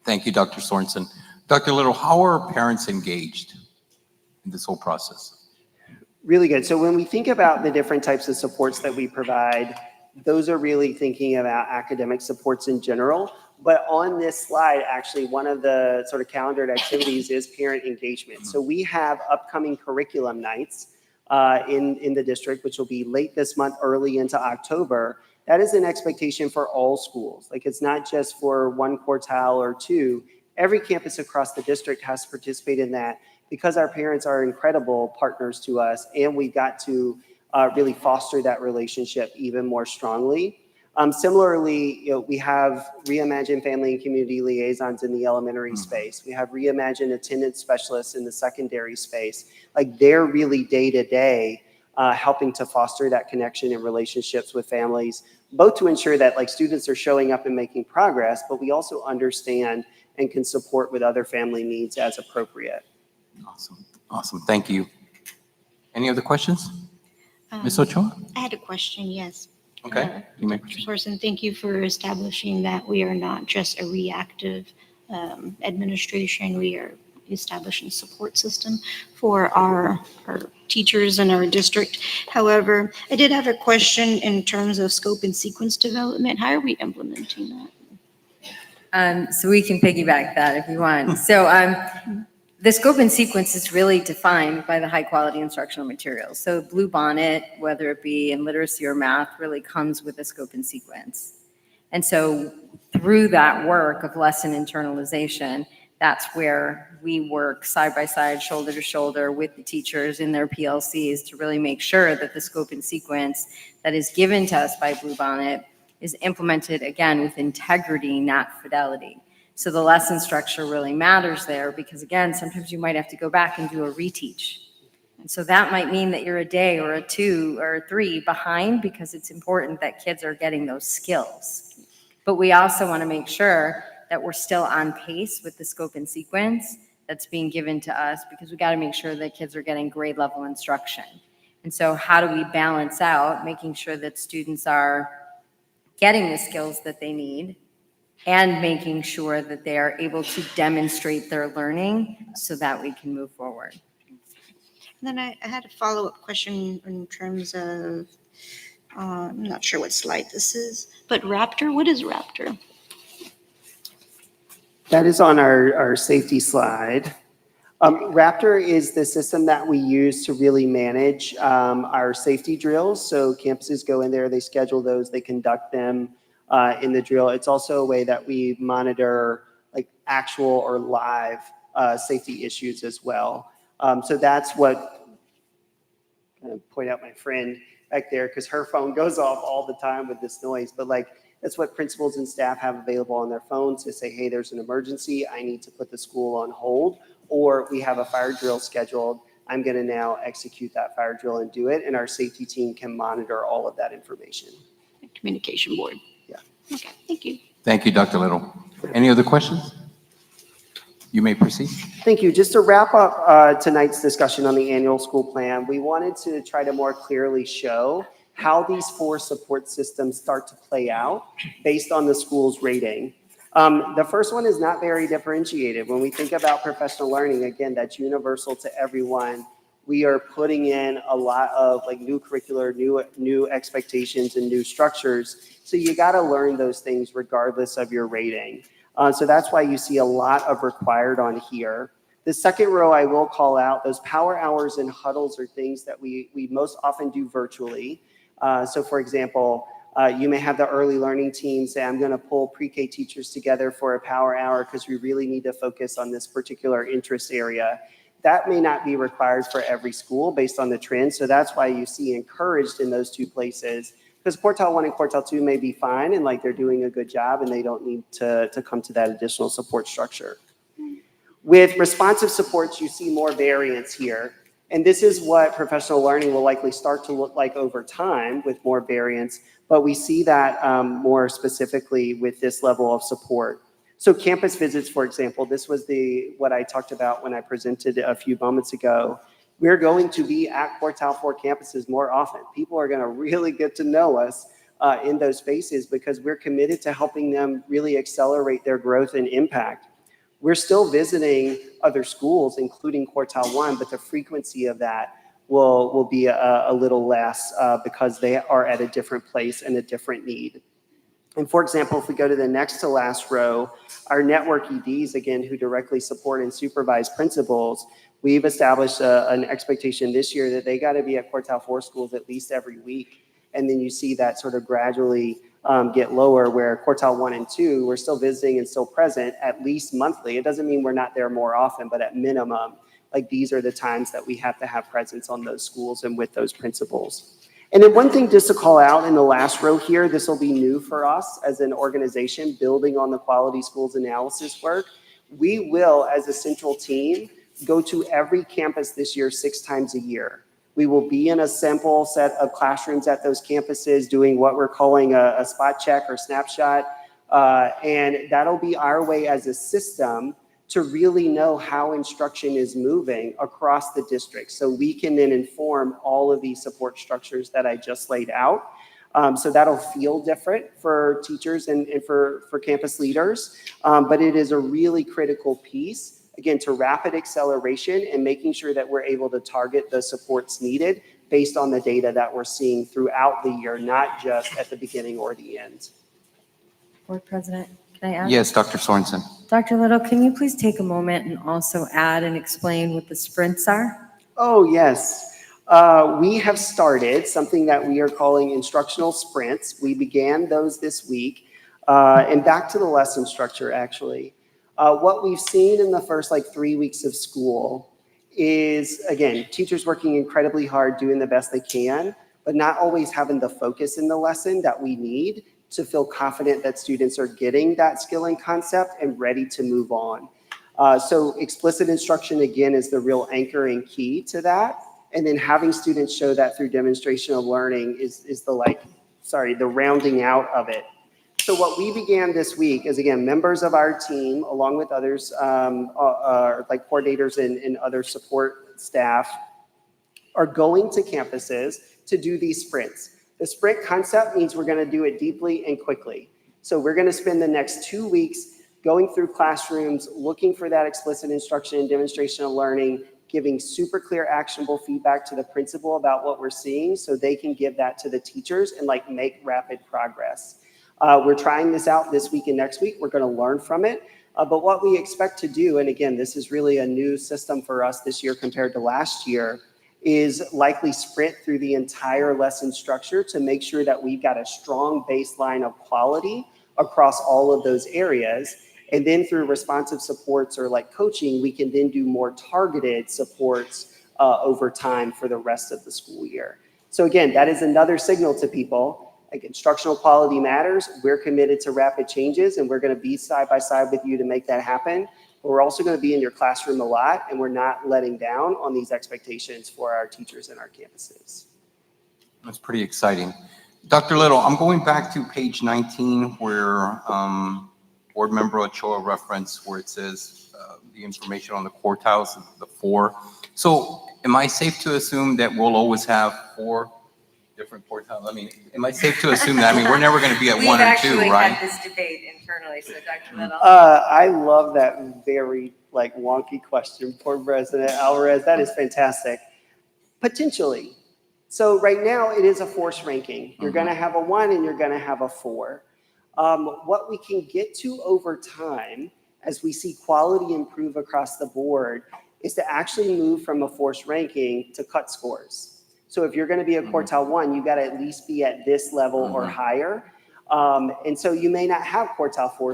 Thank you, Dr. Sorensen. Dr. Little, how are parents engaged in this whole process? Really good. So when we think about the different types of supports that we provide, those are really thinking about academic supports in general. But on this slide, actually, one of the sort of calendared activities is parent engagement. So we have upcoming curriculum nights in the district, which will be late this month, early into October. That is an expectation for all schools. Like, it's not just for one quartile or two. Every campus across the district has to participate in that because our parents are incredible partners to us, and we got to really foster that relationship even more strongly. Similarly, we have Reimagine Family and Community Liaisons in the elementary space. We have Reimagine Attendance Specialists in the secondary space. Like, they're really day-to-day helping to foster that connection and relationships with families, both to ensure that like students are showing up and making progress, but we also understand and can support with other family needs as appropriate. Awesome. Awesome. Thank you. Any other questions? Ms. Ochoa? I had a question, yes. Okay. You may Dr. proceed. Swanson, thank you for establishing that we are not just a reactive administration. We are establishing a support system for our teachers in our district. However, I did have a question in terms of scope and sequence development. How are we implementing that? So we can piggyback that if you want. So the scope and sequence is really defined by the high quality instructional materials. So Blue Bonnet, whether it be in literacy or math, really comes with a scope and sequence. And so through that work of lesson internalization, that's where we work side by side, shoulder to shoulder with the teachers in their PLCs to really make sure that the scope and sequence that is given to us by Blue Bonnet is implemented, again, with integrity, not fidelity. So the lesson structure really matters there because, again, sometimes you might have to go back and do a reteach. And so that might mean that you're a day or a 2 or a 3 behind because it's important that kids are getting those skills. But we also want to make sure that we're still on pace with the scope and sequence that's being given to us because we got to make sure that kids are getting grade level instruction. And so how do we balance out making sure that students are getting the skills that they need and making sure that they are able to demonstrate their learning so that we can move forward. And then I had a follow-up question in terms of, I'm not sure what slide this is, but Raptor, what is Raptor? That is on our safety slide. Raptor is the system that we use to really manage our safety drills. So campuses go in there, they schedule those, they conduct them in the drill. It's also a way that we monitor like actual or live safety issues as well. So that's what, I'm gonna point out my friend back there because her phone goes off all the time with this noise, but like that's what principals and staff have available on their phones to say, hey, there's an emergency, I need to put the school on hold, or we have a fire drill scheduled, I'm gonna now execute that fire drill and do it, and our safety team can monitor all of that information. Communication board. Yeah. Okay, thank you. Thank you, Dr. Little. Any other questions? You may proceed. Thank you. Just to wrap up tonight's discussion on the annual school plan, we wanted to try to more clearly show how these 4 support systems start to play out based on the school's rating. The first one is not very differentiated. When we think about professional learning, again, that's universal to everyone. We are putting in a lot of like new curricular, new expectations and new structures. So you got to learn those things regardless of your rating. So that's why you see a lot of required on here. The second row I will call out, those power hours and huddles are things that we most often do virtually. So for example, you may have the early learning team say, I'm going to pull pre-K teachers together for a power hour because we really need to focus on this particular interest area. That may not be required for every school based on the trend. So that's why you see encouraged in those two places, because quartile 1 and quartile 2 may be fine and like they're doing a good job and they don't need to come to that additional support structure. With responsive supports, you see more variance here. And this is what professional learning will likely start to look like over time with more variance, but we see that more specifically with this level of support. So campus visits, for example, this was what I talked about when I presented a few moments ago. We're going to be at quartile 4 campuses more often. People are going to really get to know us in those spaces because we're committed to helping them really accelerate their growth and impact. We're still visiting other schools, including quartile 1, but the frequency of that will be a little less because they are at a different place and a different need. And for example, if we go to the next to last row, our network EDs, again, who directly support and supervise principals, we've established an expectation this year that they got to be at quartile 4 schools at least every week. And then you see that sort of gradually get lower, where quartile 1 and 2, we're still visiting and still present at least monthly. It doesn't mean we're not there more often, but at minimum, like these are the times that we have to have presence on those schools and with those principals. And then one thing just to call out in the last row here, this will be new for us as an organization building on the quality schools analysis work. We will, as a central team, go to every campus this year 6 times a year. We will be in a sample set of classrooms at those campuses doing what we're calling a spot check or snapshot. And that'll be our way as a system to really know how instruction is moving across the district. So we can then inform all of these support structures that I just laid out. So that'll feel different for teachers and for campus leaders. But it is a really critical piece, again, to rapid acceleration and making sure that we're able to target the supports needed based on the data that we're seeing throughout the year, not just at the beginning or the end. Board President, can I add? Yes, Dr. Sorensen. Dr. Little, can you please take a moment and also add and explain what the sprints are? Oh, yes. We have started something that we are calling instructional sprints. We began those this week. And back to the lesson structure, actually. What we've seen in the first 3 weeks of school is, again, teachers working incredibly hard, doing the best they can, but not always having the focus in the lesson that we need to feel confident that students are getting that skill and concept and ready to move on. So explicit instruction, again, is the real anchor and key to that. And then having students show that through demonstration of learning is the rounding out of it. So what we began this week is, again, members of our team, along with others, like coordinators and other support staff, are going to campuses to do these sprints. The sprint concept means we're going to do it deeply and quickly. So we're going to spend the next 2 weeks going through classrooms, looking for that explicit instruction and demonstration of learning, giving super clear, actionable feedback to the principal about what we're seeing so they can give that to the teachers and make rapid progress. We're trying this out this week and next week. We're going to learn from it. But what we expect to do, and again, this is really a new system for us this year compared to last year, is likely sprint through the entire lesson structure to make sure that we've got a strong baseline of quality across all of those areas. And then through responsive supports or coaching, we can then do more targeted supports over time for the rest of the school year. So again, that is another signal to people. Instructional quality matters. We're committed to rapid changes, and we're going to be side by side with you to make that happen. But we're also going to be in your classroom a lot, and we're not letting down on these expectations for our teachers and our campuses. That's pretty exciting. Dr. Little, I'm going back to page 19 where Board Member Ochoa referenced where it says the information on the quartiles, the 4. So am I safe to assume that we'll always have 4 different quartiles? I mean, am I safe to assume that? I mean, we're never going to be at 1 or 2, right? We've actually had this debate internally Kelly, so Dr. Little. I love that very like wonky question, Board President Alvarez. That is fantastic. Potentially. So right now it is a force ranking. You're going to have a 1 and you're going to have a 4. What we can get to over time as we see quality improve across the board is to actually move from a force ranking to cut scores. So if you're going to be a quartile 1, you got to at least be at this level or higher. And so you may not have quartile 4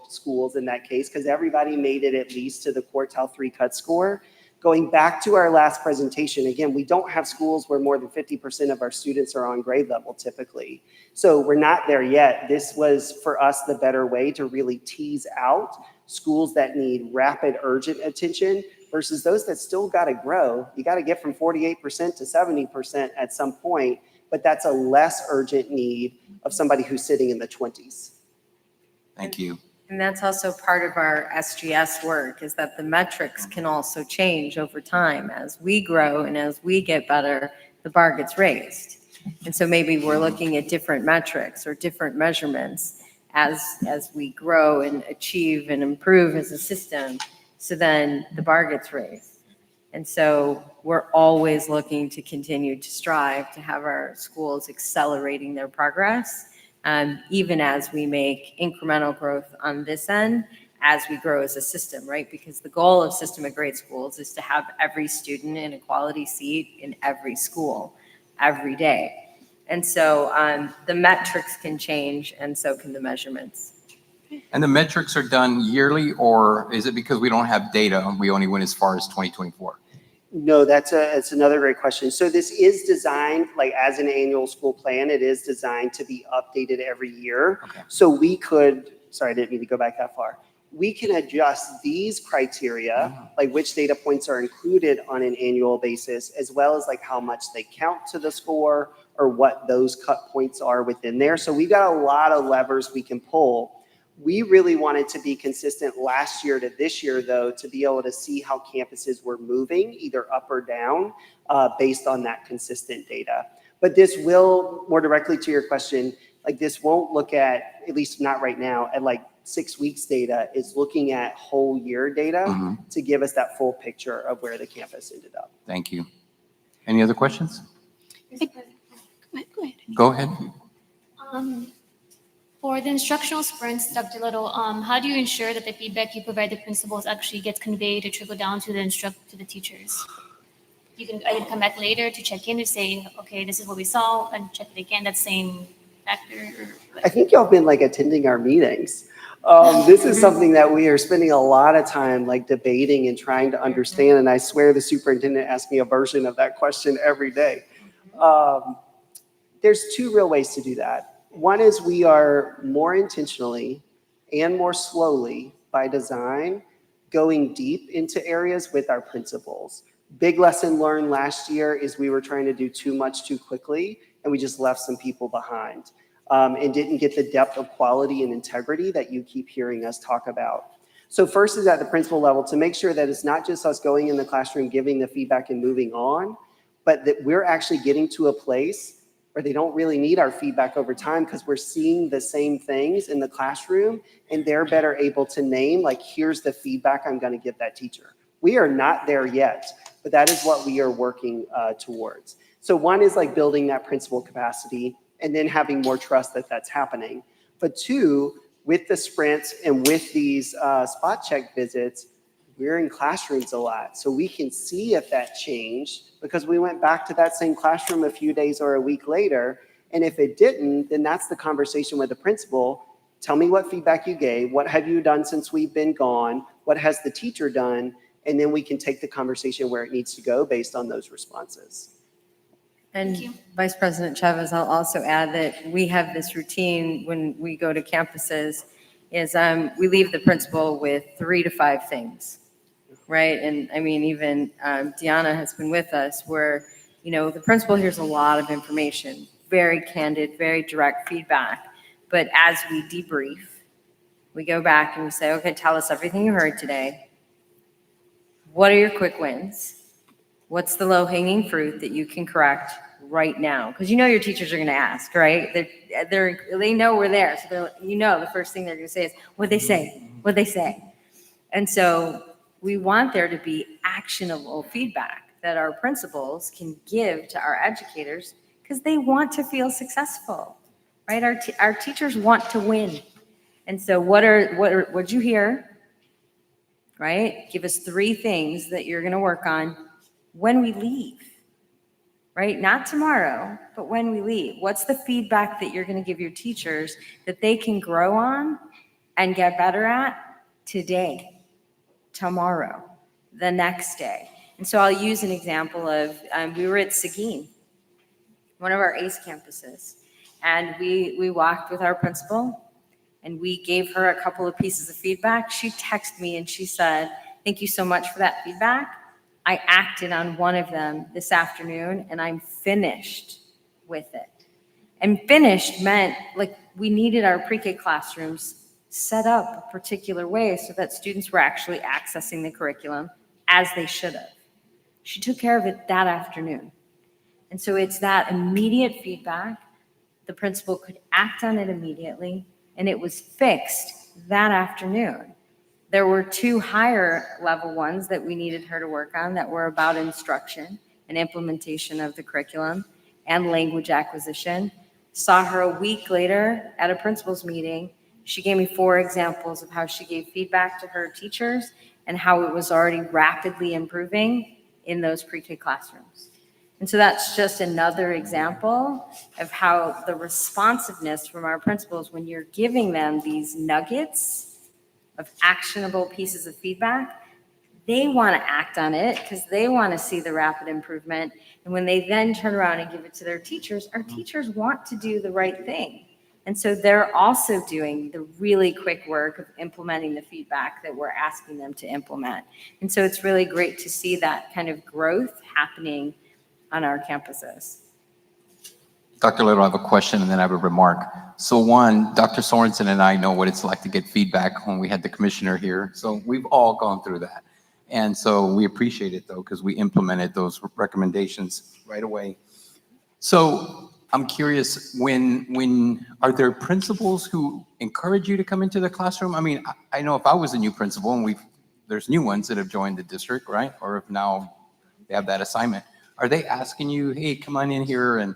schools in that case because everybody made it at least to the quartile 3 cut score. Going back to our last presentation, again, we don't have schools where more than 50% of our students are on grade level typically. So we're not there yet. This was for us the better way to really tease out schools that need rapid, urgent attention versus those that still got to grow. You got to get from 48% to 70% at some point, but that's a less urgent need of somebody who's sitting in the 20s. Thank you. And that's also part of our SGS work, is that the metrics can also change over time. As we grow and as we get better, the bar gets raised. And so maybe we're looking at different metrics or different measurements as we grow and achieve and improve as a system. So then the bar gets raised. And so we're always looking to continue to strive to have our schools accelerating their progress. Even as we make incremental growth on this end, as we grow as a system, right? Because the goal of System of Great Schools is to have every student in a quality seat in every school, every day. And so the metrics can change, and so can the measurements. And the metrics are done yearly, or is it because we don't have data and we only went as far as 2024? No, that's another great question. So this is designed like as an annual school plan. It is designed to be updated every year. Okay. So we could, sorry, I didn't mean to go back that far. We can adjust these criteria, like which data points are included on an annual basis, as well as like how much they count to the score or what those cut points are within there. So we've got a lot of levers we can pull. We really wanted to be consistent last year to this year, though, to be able to see how campuses were moving, either up or down, based on that consistent data. But this will, more directly to your question, like this won't look at least not right now, at like 6 weeks data. It's looking at whole year data to give us that full picture of where the campus ended up. Thank you. Any other questions? Go ahead. Go ahead. For the instructional sprints, Dr. Little, how do you ensure that the feedback you provide the principals actually gets conveyed to trickle down to the teachers? You can either come back later to check in to say, okay, this is what we saw, and check it again, that same factor. I think y'all been like attending our meetings. This is something that we are spending a lot of time like debating and trying to understand. And I swear the superintendent asks me a version of that question every day. There's 2 real ways to do that. One is we are more intentionally and more slowly by design going deep into areas with our principals. Big lesson learned last year is we were trying to do too much too quickly, and we just left some people behind and didn't get the depth of quality and integrity that you keep hearing us talk about. So first is at the principal level to make sure that it's not just us going in the classroom, giving the feedback and moving on, but that we're actually getting to a place where they don't really need our feedback over time because we're seeing the same things in the classroom and they're better able to name, like, here's the feedback I'm going to give that teacher. We are not there yet, but that is what we are working towards. So one is like building that principal capacity and then having more trust that that's happening. But 2, with the sprints and with these spot check visits, we're in classrooms a lot. So we can see if that changed because we went back to that same classroom a few days or a week later. And if it didn't, then that's the conversation with the principal. Tell me what feedback you gave. What have you done since we've been gone? What has the teacher done? And then we can take the conversation where it needs to go based on those responses. And Vice President Chavez, I'll also add that we have this routine when we go to campuses is we leave the principal with 3 to 5 things. Right. And I mean, even Deanna has been with us where, you know, the principal hears a lot of information, very candid, very direct feedback. But as we debrief, we go back and we say, okay, tell us everything you heard today. What are your quick wins? What's the low hanging fruit that you can correct right now? Because you know your teachers are going to ask, right? They know we're there. So the first thing they're going to say is, what'd they say? What'd they say? And so we want there to be actionable feedback that our principals can give to our educators because they want to feel successful, right? Our teachers want to win. And so what'd you hear, right? Give us 3 things that you're going to work on when we leave, right? Not tomorrow, but when we leave. What's the feedback that you're going to give your teachers that they can grow on and get better at today, tomorrow, the next day? And so I'll use an example of, we were at Seguin, one of our ACE campuses, and we walked with our principal and we gave her a couple of pieces of feedback. She texted me and she said, thank you so much for that feedback. I acted on one of them this afternoon and I'm finished with it. And finished meant like we needed our pre-K classrooms set up a particular way so that students were actually accessing the curriculum as they should have. She took care of it that afternoon. And so it's that immediate feedback. The principal could act on it immediately, and it was fixed that afternoon. There were 2 higher level ones that we needed her to work on that were about instruction and implementation of the curriculum and language acquisition. Saw her a week later at a principal's meeting. She gave me 4 examples of how she gave feedback to her teachers and how it was already rapidly improving in those pre-K classrooms. And so that's just another example of how the responsiveness from our principals, when you're giving them these nuggets of actionable pieces of feedback, they want to act on it because they want to see the rapid improvement. And when they then turn around and give it to their teachers, our teachers want to do the right thing. And so they're also doing the really quick work of implementing the feedback that we're asking them to implement. And so it's really great to see that kind of growth happening on our campuses. Dr. Little, I have a question and then I have a remark. So one, Dr. Sorensen and I know what it's like to get feedback when we had the commissioner here. So we've all gone through that. And so we appreciate it though, because we implemented those recommendations right away. So I'm curious, when are there principals who encourage you to come into the classroom? I mean, I know if I was a new principal and there's new ones that have joined the district, right? Or if now they have that assignment. Are they asking you, hey, come on in here and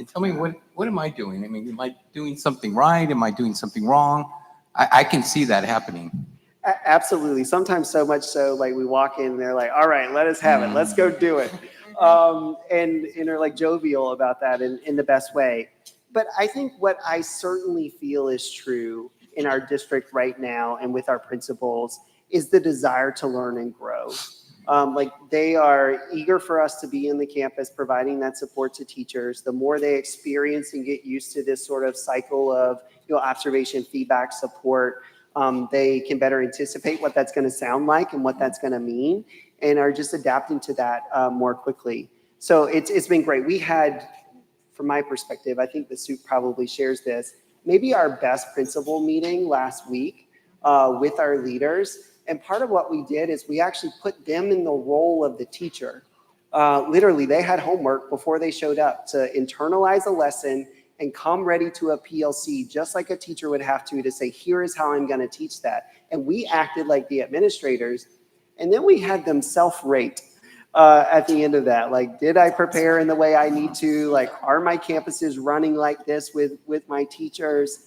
tell me what am I doing? I mean, am I doing something right? Am I doing something wrong? I can see that happening. Absolutely. Sometimes so much so, like we walk in and they're like, all right, let us have it. Let's go do it. And are like jovial about that in the best way. But I think what I certainly feel is true in our district right now and with our principals is the desire to learn and grow. Like they are eager for us to be in the campus, providing that support to teachers. The more they experience and get used to this sort of cycle of observation, feedback, support, they can better anticipate what that's going to sound like and what that's going to mean, and are just adapting to that more quickly. So it's been great. We had, from my perspective, I think the SUP probably shares this, maybe our best principal meeting last week with our leaders. And part of what we did is we actually put them in the role of the teacher. Literally, they had homework before they showed up to internalize a lesson and come ready to a PLC, just like a teacher would have to say, here is how I'm going to teach that. And we acted like the administrators. And then we had them self-rate at the end of that. Like, did I prepare in the way I need to? Like, are my campuses running like this with my teachers?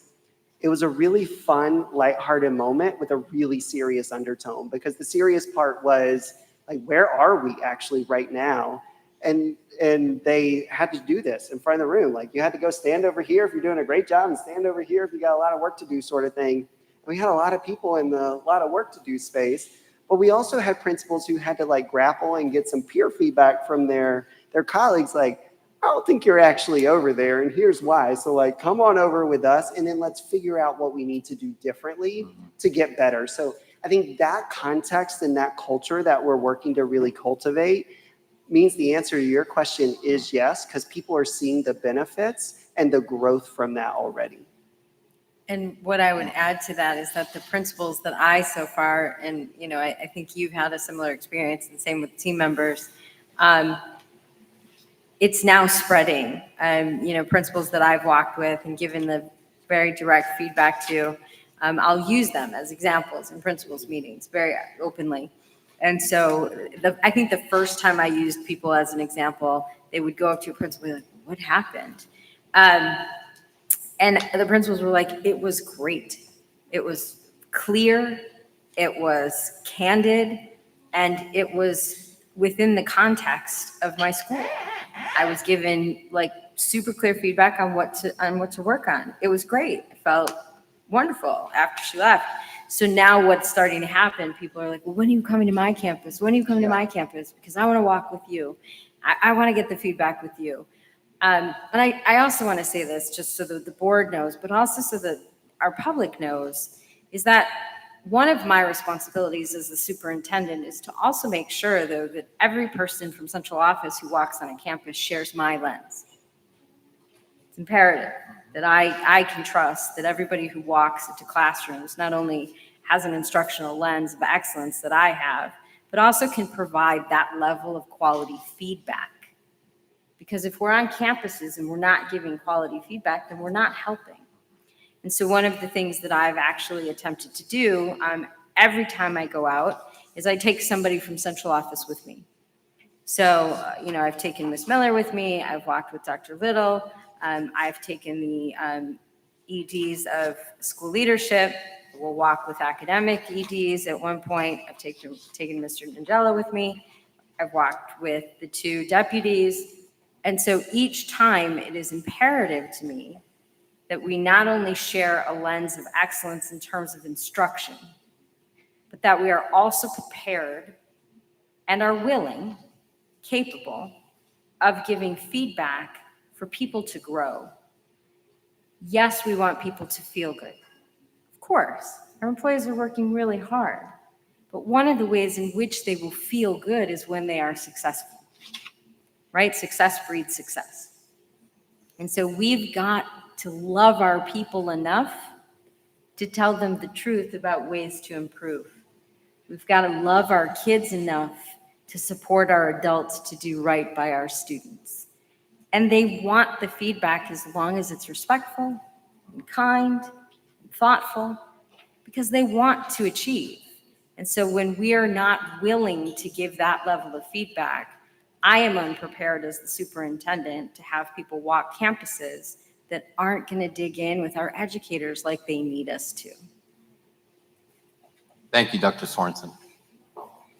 It was a really fun, lighthearted moment with a really serious undertone, because the serious part was like, where are we actually right now? And they had to do this in front of the room. Like, you had to go stand over here if you're doing a great job and stand over here if you got a lot of work to do, sort of thing. And we had a lot of people in the lot of work to do space, but we also had principals who had to like grapple and get some peer feedback from their colleagues, like, I don't think you're actually over there, and here's why. So like, come on over with us, and then let's figure out what we need to do differently to get better. So I think that context and that culture that we're working to really cultivate means the answer to your question is yes, because people are seeing the benefits and the growth from that already. And what I would add to that is that the principals that I so far, and I think you've had a similar experience, and same with team members, it's now spreading. Principals that I've walked with and given the very direct feedback to, I'll use them as examples in principals meetings very openly. And so I think the first time I used people as an example, they would go up to a principal and be like, what happened? And the principals were like, it was great. It was clear, it was candid, and it was within the context of my school. I was given like super clear feedback on what to work on. It was great. I felt wonderful after she left. So now what's starting to happen, people are like, well, when are you coming to my campus? When are you coming to my campus? Because I want to walk with you. I want to get the feedback with you. And I also want to say this just so that the board knows, but also so that our public knows, is that one of my responsibilities as the superintendent is to also make sure, though, that every person from central office who walks on a campus shares my lens. It's imperative that I can trust that everybody who walks into classrooms not only has an instructional lens of excellence that I have, but also can provide that level of quality feedback. Because if we're on campuses and we're not giving quality feedback, then we're not helping. And so one of the things that I've actually attempted to do every time I go out is I take somebody from central office with me. So, I've taken Ms. Miller with me. I've walked with Dr. Little. I've taken the EDs of school leadership. We'll walk with academic EDs at one point. I've taken Mr. Nangella with me. I've walked with the 2 deputies. And so each time it is imperative to me that we not only share a lens of excellence in terms of instruction, but that we are also prepared and are willing, capable of giving feedback for people to grow. Yes, we want people to feel good. Of course, our employees are working really hard, but one of the ways in which they will feel good is when they are successful, right? Success breeds success. And so we've got to love our people enough to tell them the truth about ways to improve. We've got to love our kids enough to support our adults to do right by our students. And they want the feedback as long as it's respectful and kind and thoughtful, because they want to achieve. And so when we are not willing to give that level of feedback, I am unprepared as the superintendent to have people walk campuses that aren't going to dig in with our educators like they need us to. Thank you, Dr. Sorensen.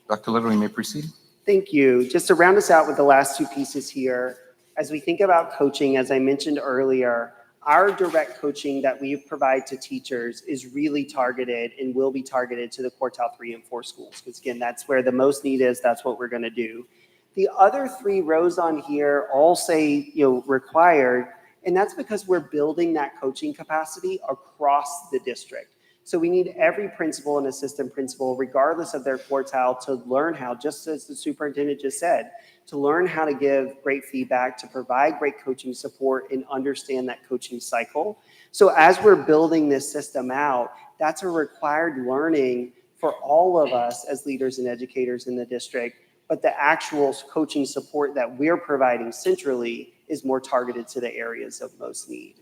Dr. Little, you may proceed. Thank you. Just to round us out with the last 2 pieces here, as we think about coaching, as I mentioned earlier, our direct coaching that we provide to teachers is really targeted and will be targeted to the quartile 3 and 4 schools. Because again, that's where the most need is. That's what we're going to do. The other 3 rows on here all say, required, and that's because we're building that coaching capacity across the district. So we need every principal and assistant principal, regardless of their quartile, to learn how, just as the superintendent just said, to learn how to give great feedback, to provide great coaching support, and understand that coaching cycle. So as we're building this system out, that's a required learning for all of us as leaders and educators in the district. But the actual coaching support that we're providing centrally is more targeted to the areas of most need.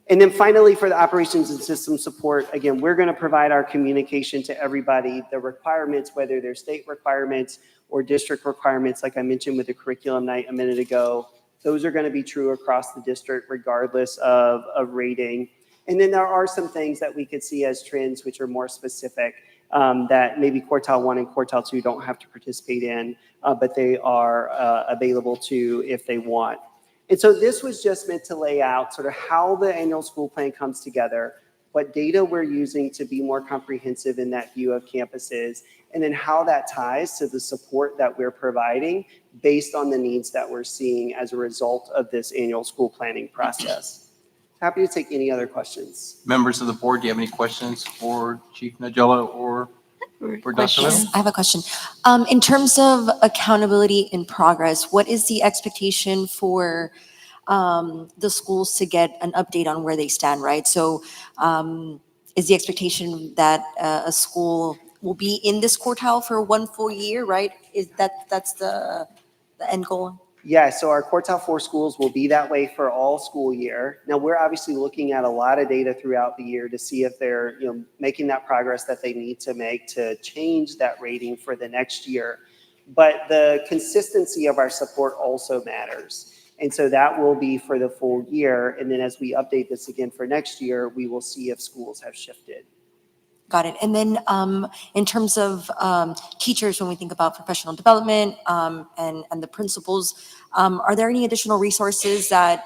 And then finally, for the operations and system support, again, we're going to provide our communication to everybody, the requirements, whether they're state requirements or district requirements, like I mentioned with the curriculum night a minute ago, those are going to be true across the district regardless of rating. And then there are some things that we could see as trends which are more specific that maybe quartile 1 and quartile 2 don't have to participate in, but they are available to if they want. And so this was just meant to lay out sort of how the annual school plan comes together, what data we're using to be more comprehensive in that view of campuses, and then how that ties to the support that we're providing based on the needs that we're seeing as a result of this annual school planning process. Happy to take any other questions. Members of the board, do you have any questions for Chief Nangella or for Dr. Little? I have a question. In terms of accountability in progress, what is the expectation for the schools to get an update on where they stand, right? So is the expectation that a school will be in this quartile for 1 full year, right? That's the end goal? Yeah, so our quartile 4 schools will be that way for all school year. Now, we're obviously looking at a lot of data throughout the year to see if they're, making that progress that they need to make to change that rating for the next year. But the consistency of our support also matters. And so that will be for the full year. And then as we update this again for next year, we will see if schools have shifted. Got it. And then in terms of teachers, when we think about professional development and the principals, are there any additional resources that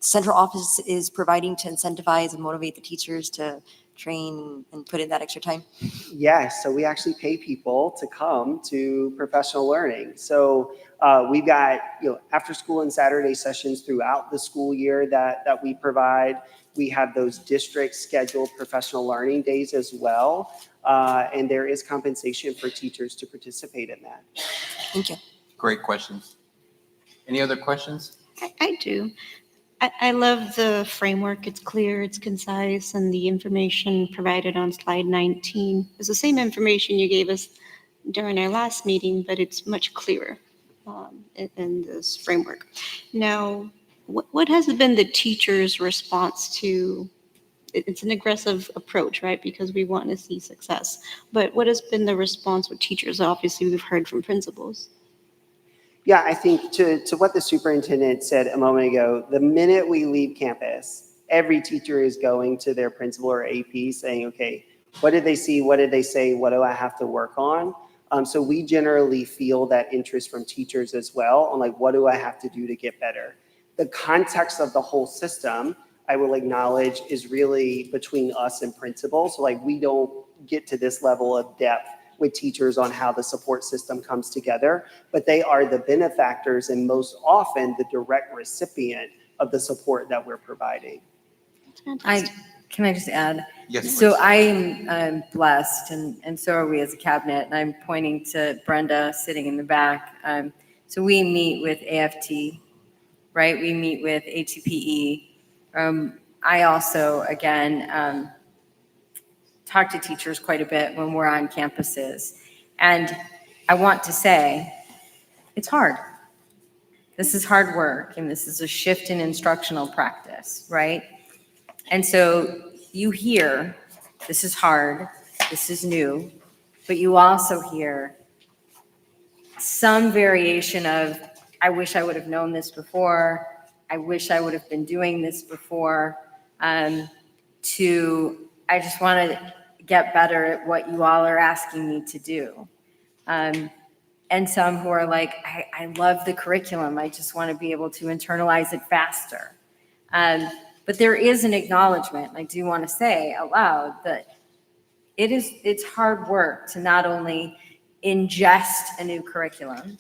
central office is providing to incentivize and motivate the teachers to train and put in that extra time? Yes, so we actually pay people to come to professional learning. So we've got after school and Saturday sessions throughout the school year that we provide. We have those district scheduled professional learning days as well. And there is compensation for teachers to participate in that. Thank you. Great questions. Any other questions? I do. I love the framework. It's clear, it's concise, and the information provided on slide 19 is the same information you gave us during our last meeting, but it's much clearer in this framework. Now, what has been the teacher's response to, it's an aggressive approach, right? Because we want to see success. But what has been the response with teachers? Obviously, we've heard from principals. Yeah, I think to what the superintendent said a moment ago, the minute we leave campus, every teacher is going to their principal or AP saying, okay, what did they see? What did they say? What do I have to work on? So we generally feel that interest from teachers as well on like, what do I have to do to get better? The context of the whole system, I will acknowledge, is really between us and principals. So like we don't get to this level of depth with teachers on how the support system comes together, but they are the benefactors and most often the direct recipient of the support that we're providing. Can I just add? Yes, So please. I'm blessed, and so are we as a cabinet, and I'm pointing to Brenda sitting in the back. So we meet with AFT, right? We meet with ATPE. I also, again, talk to teachers quite a bit when we're on campuses. And I want to say, it's hard. This is hard work, and this is a shift in instructional practice, right? And so you hear, this is hard, this is new, but you also hear some variation of, I wish I would have known this before, I wish I would have been doing this before, to, I just want to get better at what you all are asking me to do. And some who are like, I love the curriculum, I just want to be able to internalize it faster. But there is an acknowledgement, and I do want to say out loud that it's hard work to not only ingest a new curriculum,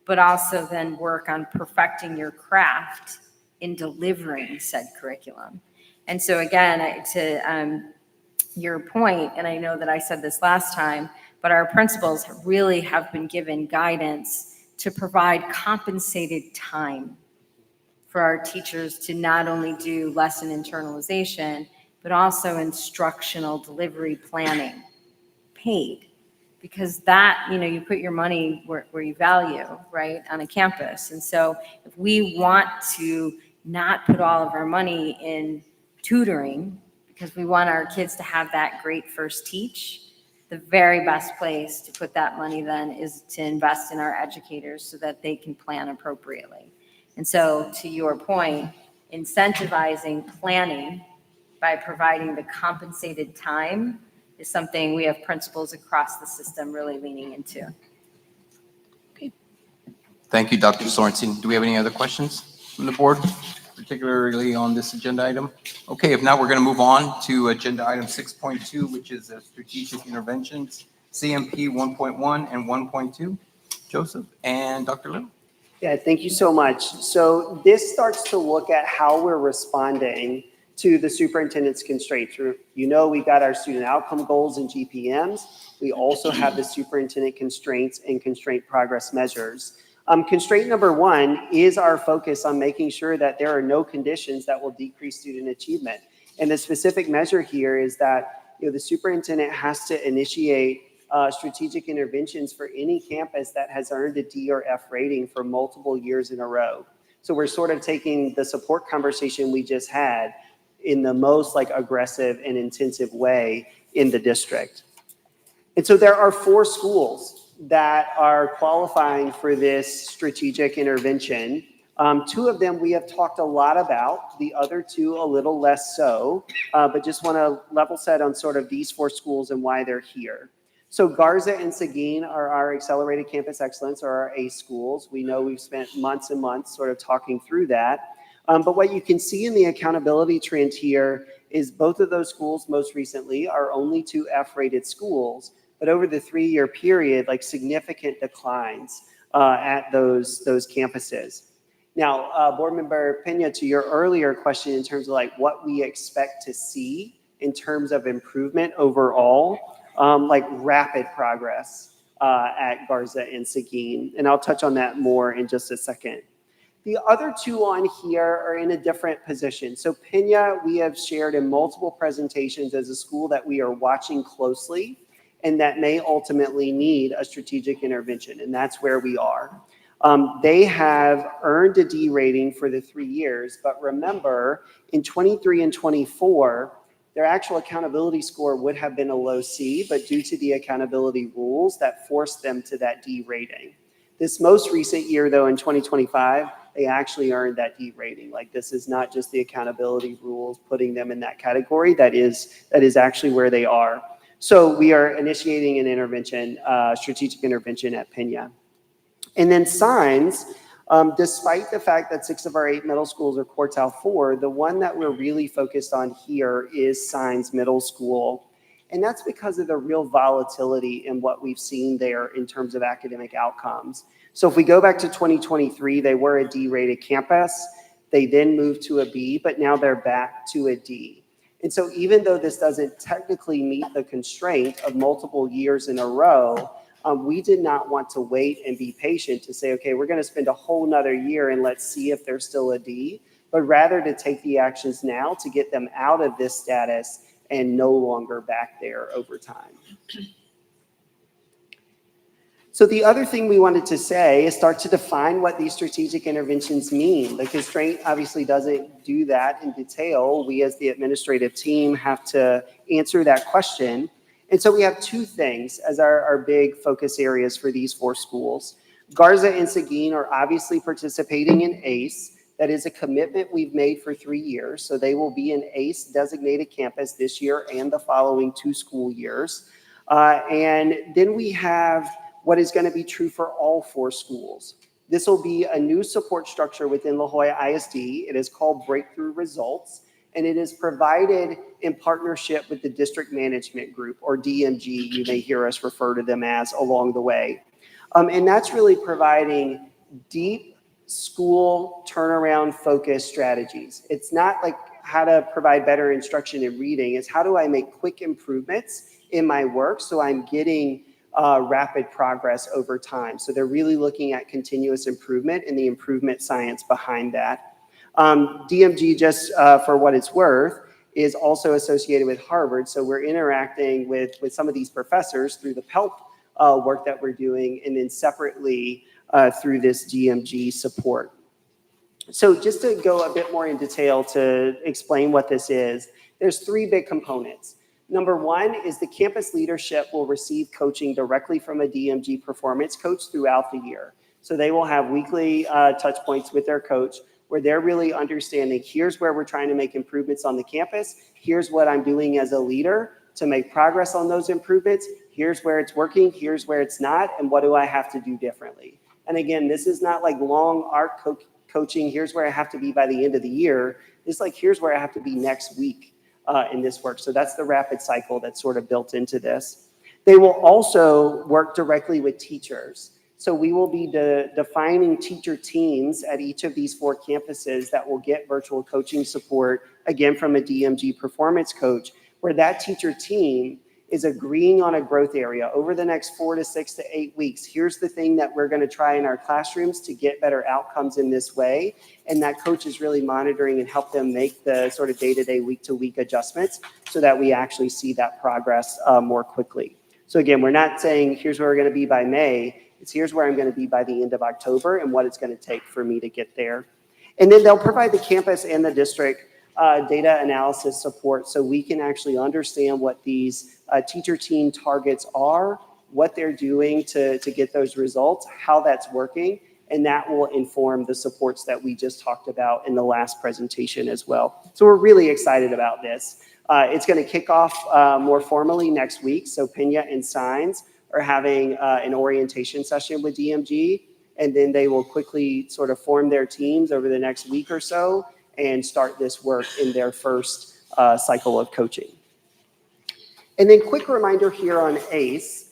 but also then work on perfecting your craft in delivering said curriculum. And so again, to your point, and I know that I said this last time, but our principals really have been given guidance to provide compensated time for our teachers to not only do lesson internalization, but also instructional delivery planning, paid. Because that, you put your money where you value, right, on a campus. And so if we want to not put all of our money in tutoring, because we want our kids to have that great first teach, the very best place to put that money then is to invest in our educators so that they can plan appropriately. And so to your point, incentivizing planning by providing the compensated time is something we have principals across the system really leaning into. Thank you, Dr. Sorensen. Do we have any other questions from the board, particularly on this agenda item? Okay, if not, we're going to move on to agenda item 6.2, which is strategic interventions, CMP 1.1 and 1.2. Joseph and Dr. Little. Yeah, thank you so much. So this starts to look at how we're responding to the superintendent's constraints. We've got our student outcome goals and GPMs. We also have the superintendent constraints and constraint progress measures. Constraint number 1 is our focus on making sure that there are no conditions that will decrease student achievement. And the specific measure here is that the superintendent has to initiate strategic interventions for any campus that has earned a D or F rating for multiple years in a row. So we're sort of taking the support conversation we just had in the most like aggressive and intensive way in the district. And so there are 4 schools that are qualifying for this strategic intervention. 2 of them we have talked a lot about, the other 2 a little less so, but just want to level set on sort of these 4 schools and why they're here. So Garza and Seguin are our Accelerated Campus Excellence, or our ACE schools. We know we've spent months and months sort of talking through that. But what you can see in the accountability trend here is both of those schools most recently are only 2 F-rated schools, but over the 3-year period, like significant declines at those campuses. Now, Board Member Pena, to your earlier question in terms of like what we expect to see in terms of improvement overall, like rapid progress at Garza and Seguin, and I'll touch on that more in just a second. The other 2 on here are in a different position. So Pena, we have shared in multiple presentations as a school that we are watching closely and that may ultimately need a strategic intervention, and that's where we are. They have earned a D rating for the 3 years, but remember, in 23 and 24, their actual accountability score would have been a low C, but due to the accountability rules, that forced them to that D rating. This most recent year, though, in 2025, they actually earned that D rating. Like, this is not just the accountability rules putting them in that category. That is actually where they are. So we are initiating an intervention, strategic intervention at Pena. And then signs, despite the fact that 6 of our 8 middle schools are quartile 4, the one that we're really focused on here is Signs Middle School. And that's because of the real volatility in what we've seen there in terms of academic outcomes. So if we go back to 2023, they were a D-rated campus. They then moved to a B, but now they're back to a D. And so even though this doesn't technically meet the constraint of multiple years in a row, we did not want to wait and be patient to say, okay, we're going to spend a whole nother year and let's see if they're still a D, but rather to take the actions now to get them out of this status and no longer back there over time. So the other thing we wanted to say is start to define what these strategic interventions mean. The constraint obviously doesn't do that in detail. We as the administrative team have to answer that question. And so we have 2 things as our big focus areas for these 4 schools. Garza and Seguin are obviously participating in ACE. That is a commitment we've made for 3 years. So they will be an ACE designated campus this year and the following 2 school years. And then we have what is going to be true for all 4 schools. This will be a new support structure within La Jolla ISD. It is called Breakthrough Results, and it is provided in partnership with the District Management Group, or DMG, you may hear us refer to them as along the way. And that's really providing deep school turnaround focused strategies. It's not like how to provide better instruction in reading. It's how do I make quick improvements in my work so I'm getting rapid progress over time. So they're really looking at continuous improvement and the improvement science behind that. DMG, just for what it's worth, is also associated with Harvard. So we're interacting with some of these professors through the PELP work that we're doing, and then separately through this DMG support. So just to go a bit more in detail to explain what this is, there's 3 big components. Number 1 is the campus leadership will receive coaching directly from a DMG performance coach throughout the year. So they will have weekly touch points with their coach where they're really understanding, here's where we're trying to make improvements on the campus. Here's what I'm doing as a leader to make progress on those improvements. Here's where it's working. Here's where it's not. And what do I have to do differently? And again, this is not like long arc coaching. Here's where I have to be by the end of the year. It's like, here's where I have to be next week. In this work. So that's the rapid cycle that's sort of built into this. They will also work directly with teachers. So we will be defining teacher teams at each of these 4 campuses that will get virtual coaching support, again, from a DMG performance coach, where that teacher team is agreeing on a growth area over the next 4 to 6 to 8 weeks. Here's the thing that we're going to try in our classrooms to get better outcomes in this way. And that coach is really monitoring and help them make the sort of day-to-day, week-to-week adjustments so that we actually see that progress more quickly. So again, we're not saying here's where we're going to be by May. It's here's where I'm going to be by the end of October and what it's going to take for me to get there. And then they'll provide the campus and the district data analysis support so we can actually understand what these teacher team targets are, what they're doing to get those results, how that's working, and that will inform the supports that we just talked about in the last presentation as well. So we're really excited about this. It's going to kick off more formally next week. So Pena and Signs are having an orientation session with DMG, and then they will quickly sort of form their teams over the next week or so and start this work in their first cycle of coaching. And then quick reminder here on ACE,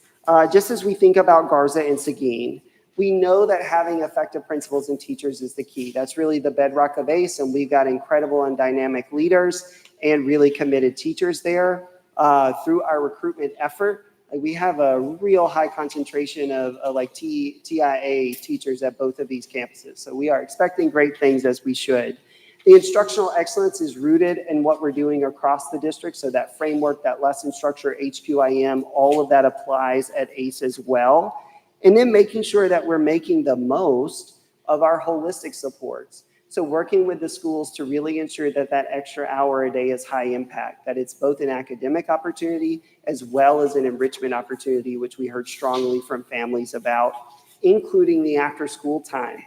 just as we think about Garza and Seguin, we know that having effective principals and teachers is the key. That's really the bedrock of ACE, and we've got incredible and dynamic leaders and really committed teachers there. Through our recruitment effort, we have a real high concentration of like TIA teachers at both of these campuses. So we are expecting great things, as we should. The instructional excellence is rooted in what we're doing across the district. So that framework, that lesson structure, HQIM, all of that applies at ACE as well. And then making sure that we're making the most of our holistic supports. So working with the schools to really ensure that that extra hour a day is high impact, that it's both an academic opportunity as well as an enrichment opportunity, which we heard strongly from families about, including the after school time.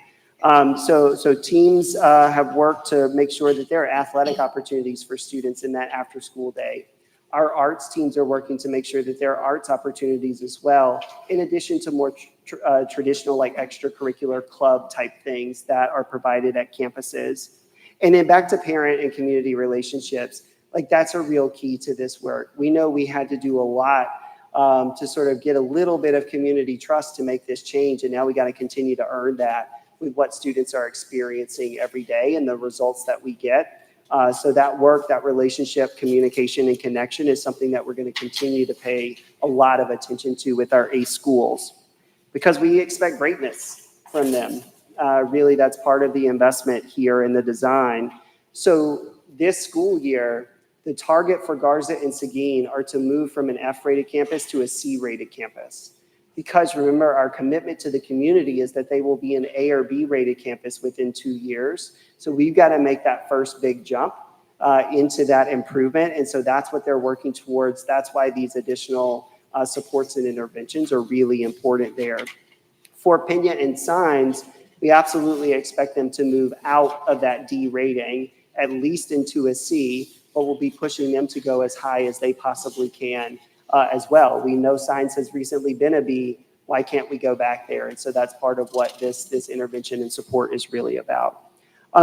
So teams have worked to make sure that there are athletic opportunities for students in that after school day. Our arts teams are working to make sure that there are arts opportunities as well, in addition to more traditional like extracurricular club type things that are provided at campuses. And then back to parent and community relationships, like that's a real key to this work. We know we had to do a lot to sort of get a little bit of community trust to make this change, and now we got to continue to earn that with what students are experiencing every day and the results that we get. So that work, that relationship, communication, and connection is something that we're going to continue to pay a lot of attention to with our ACE schools, because we expect greatness from them. Really, that's part of the investment here in the design. So this school year, the target for Garza and Seguin are to move from an F-rated campus to a C-rated campus. Because remember, our commitment to the community is that they will be an A or B rated campus within 2 years. So we've got to make that first big jump into that improvement. And so that's what they're working towards. That's why these additional supports and interventions are really important there. For Pena and Signs, we absolutely expect them to move out of that D rating, at least into a C, but we'll be pushing them to go as high as they possibly can. As well. We know Science has recently been a B. Why can't we go back there? And so that's part of what this intervention and support is really about.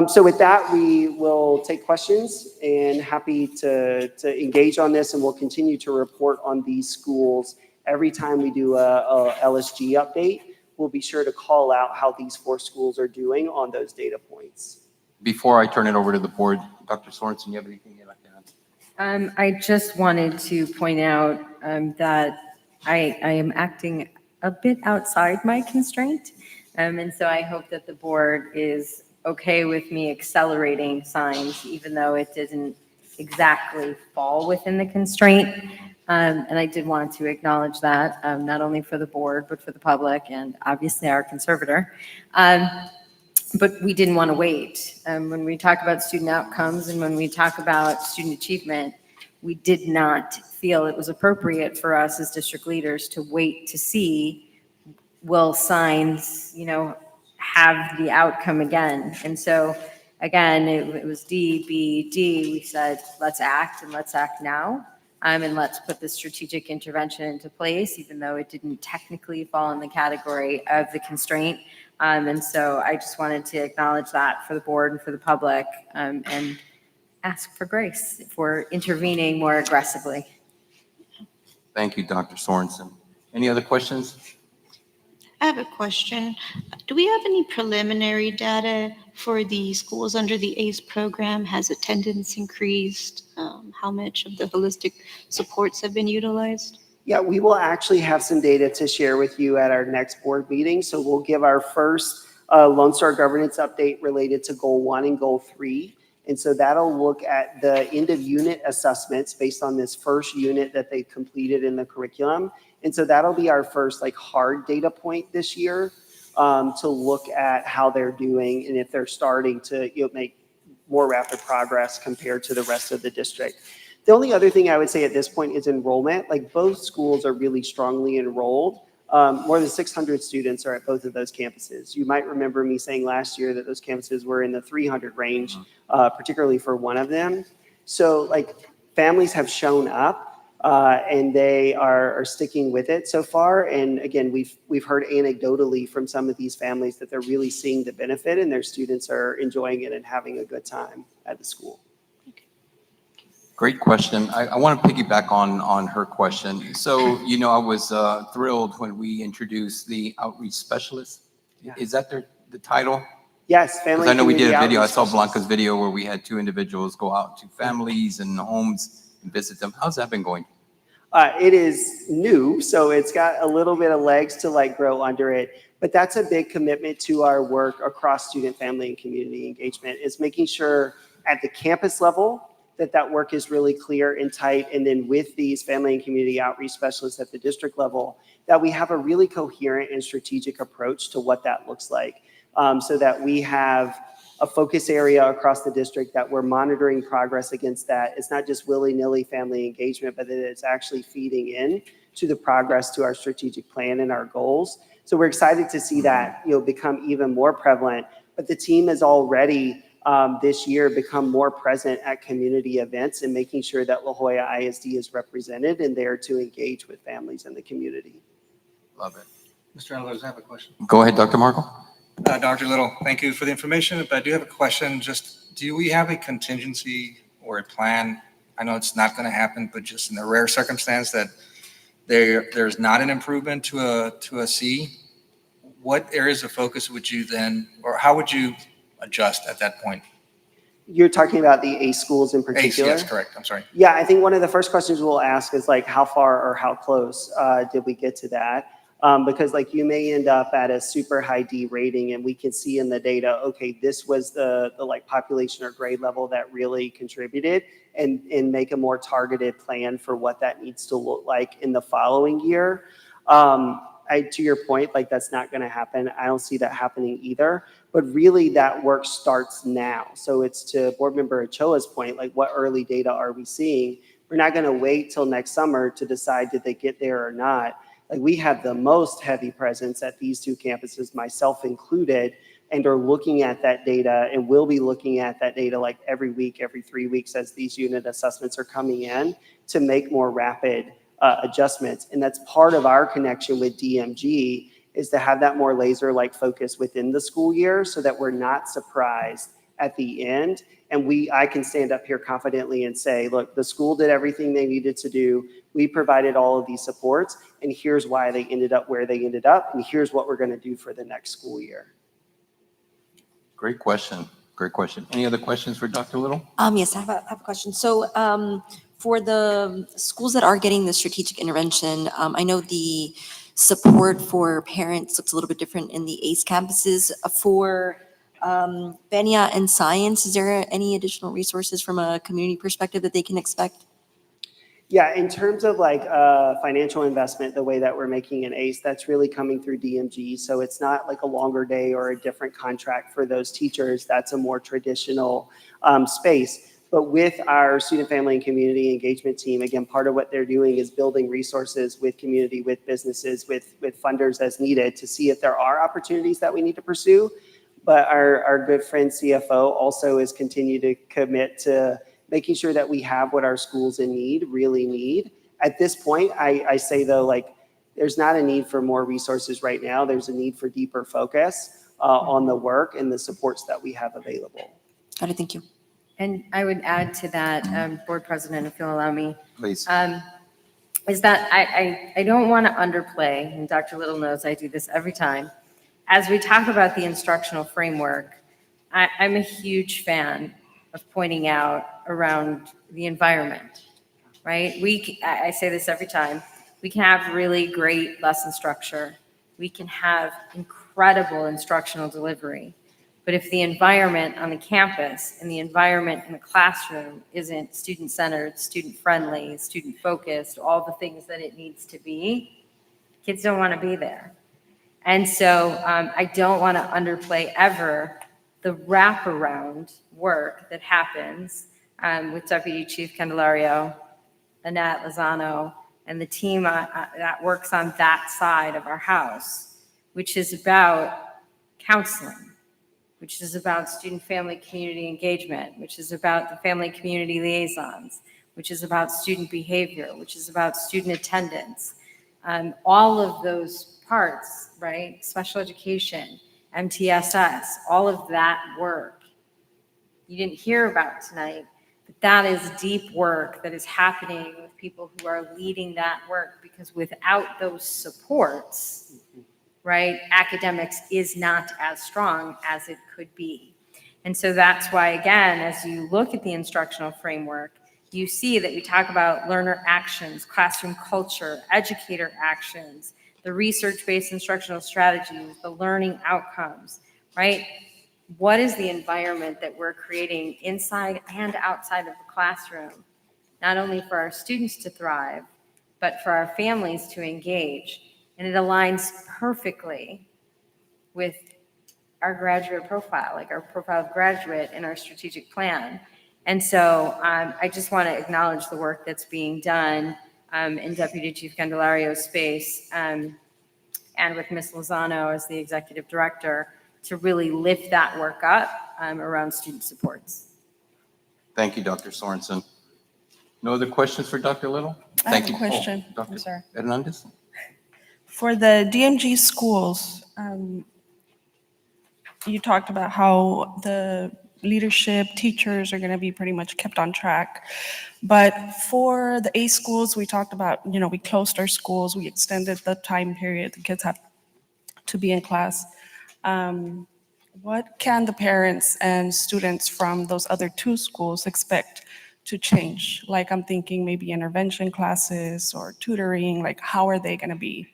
So with that, we will take questions and happy to engage on this, and we'll continue to report on these schools every time we do a LSG update. We'll be sure to call out how these 4 schools are doing on those data points. Before I turn it over to the board, Dr. Sorensen, you have anything you'd like to add? I just wanted to point out that I am acting a bit outside my constraint. And so I hope that the board is okay with me accelerating Signs, even though it didn't exactly fall within the constraint. And I did want to acknowledge that, not only for the board, but for the public and obviously our conservator. But we didn't want to wait. When we talk about student outcomes and when we talk about student achievement, we did not feel it was appropriate for us as district leaders to wait to see, will Signs, have the outcome again? And so again, it was D, B, D. We said, let's act, and let's act now. And let's put the strategic intervention into place, even though it didn't technically fall in the category of the constraint. And so I just wanted to acknowledge that for the board and for the public, and ask for grace for intervening more aggressively. Thank you, Dr. Sorensen. Any other questions? I have a question. Do we have any preliminary data for the schools under the ACE program? Has attendance increased? How much of the holistic supports have been utilized? Yeah, we will actually have some data to share with you at our next board meeting. So we'll give our first Lone Star governance update related to Goal 1 and Goal 3. And so that'll look at the end of unit assessments based on this first unit that they completed in the curriculum. And so that'll be our first like hard data point this year to look at how they're doing and if they're starting to make more rapid progress compared to the rest of the district. The only other thing I would say at this point is enrollment. Like both schools are really strongly enrolled. More than 600 students are at both of those campuses. You might remember me saying last year that those campuses were in the 300 range, particularly for one of them. So like families have shown up and they are sticking with it so far. And again, we've heard anecdotally from some of these families that they're really seeing the benefit and their students are enjoying it and having a good time at the school. Great question. I want to piggyback on her question. So, I was thrilled when we introduced the outreach specialist. Yeah. Is that the title? Yes, family. Because I know we did a community video. I outreach saw specialist. Blanca's video where we had two individuals go out to families and homes and visit them. How's that been going? It is new, so it's got a little bit of legs to like grow under it. But that's a big commitment to our work across student, family, and community engagement is making sure at the campus level that work is really clear and tight. And then with these family and community outreach specialists at the district level, that we have a really coherent and strategic approach to what that looks like. So that we have a focus area across the district that we're monitoring progress against that. It's not just willy-nilly family engagement, but that it's actually feeding in to the progress to our strategic plan and our goals. So we're excited to see that become even more prevalent. But the team has already this year become more present at community events and making sure that La Jolla ISD is represented and there to engage with families in the community. Love it. Mr. Alvarez, I have a question. Go ahead, Dr. Marco. Dr. Little, thank you for the information, but I do have a question. Just, do we have a contingency or a plan? I know it's not going to happen, but just in the rare circumstance that there's not an improvement to a C, what areas of focus would you then, or how would you adjust at that point? You're talking about the ACE schools in particular? ACE, yes, correct. I'm sorry. Yeah, I think one of the first questions we'll ask is like, how far or how close did we get to that? Because like you may end up at a super high D rating and we can see in the data, okay, this was the like population or grade level that really contributed and make a more targeted plan for what that needs to look like in the following year. To your point, like that's not going to happen. I don't see that happening either. But really that work starts now. So it's to Board Member Ochoa's point, like what early data are we seeing? We're not going to wait till next summer to decide did they get there or not. Like we have the most heavy presence at these two campuses, myself included, and are looking at that data and will be looking at that data like every week, every 3 weeks as these unit assessments are coming in to make more rapid adjustments. And that's part of our connection with DMG is to have that more laser-like focus within the school year so that we're not surprised at the end. And I can stand up here confidently and say, look, the school did everything they needed to do. We provided all of these supports, and here's why they ended up where they ended up, and here's what we're going to do for the next school year. Great question. Great question. Any other questions for Dr. Little? Yes, I have a question. So for the schools that are getting the strategic intervention, I know the support for parents looks a little bit different in the ACE campuses. For Benia and Science, is there any additional resources from a community perspective that they can expect? Yeah, in terms of like financial investment, the way that we're making an ACE, that's really coming through DMG. So it's not like a longer day or a different contract for those teachers. That's a more traditional space. But with our student, family, and community engagement team, again, part of what they're doing is building resources with community, with businesses, with funders as needed to see if there are opportunities that we need to pursue. But our good friend CFO also is continue to commit to making sure that we have what our schools in need really need. At this point, I say though, like there's not a need for more resources right now. There's a need for deeper focus on the work and the supports that we have available. Got it, thank you. And I would add to that, Board President, if you'll allow me. Please. Is that I don't want to underplay, and Dr. Little knows I do this every time. As we talk about the instructional framework, I'm a huge fan of pointing out around the environment, right? I say this every time. We can have really great lesson structure. We can have incredible instructional delivery. But if the environment on the campus and the environment in the classroom isn't student-centered, student-friendly, student-focused, all the things that it needs to be, kids don't want to be there. And so I don't want to underplay ever the wraparound work that happens with Deputy Chief Candelario, Annette Lozano, and the team that works on that side of our house, which is about counseling, which is about student family community engagement, which is about the family community liaisons, which is about student behavior, which is about student attendance. All of those parts, right? Special education, MTSS, all of that work you didn't hear about tonight, but that is deep work that is happening with people who are leading that work, because without those supports, right, academics is not as strong as it could be. And so that's why, again, as you look at the instructional framework, you see that we talk about learner actions, classroom culture, educator actions, the research-based instructional strategies, the learning outcomes, right? What is the environment that we're creating inside and outside of the classroom, not only for our students to thrive, but for our families to engage? And it aligns perfectly with our graduate profile, like our profile of graduate in our strategic plan. And so I just want to acknowledge the work that's being done in Deputy Chief Candelario's space and with Ms. Lozano as the executive director to really lift that work up around student supports. Thank you, Dr. Sorensen. No other questions for Dr. Little? I Thank have a you. question. Oh, Dr. I'm sorry. Hernandez? For the DMG schools, you talked about how the leadership, teachers are going to be pretty much kept on track. But for the A schools, we talked about, we closed our schools, we extended the time period the kids have to be in class. What can the parents and students from those other two schools expect to change? Like, I'm thinking maybe intervention classes or tutoring, like how are they going to be?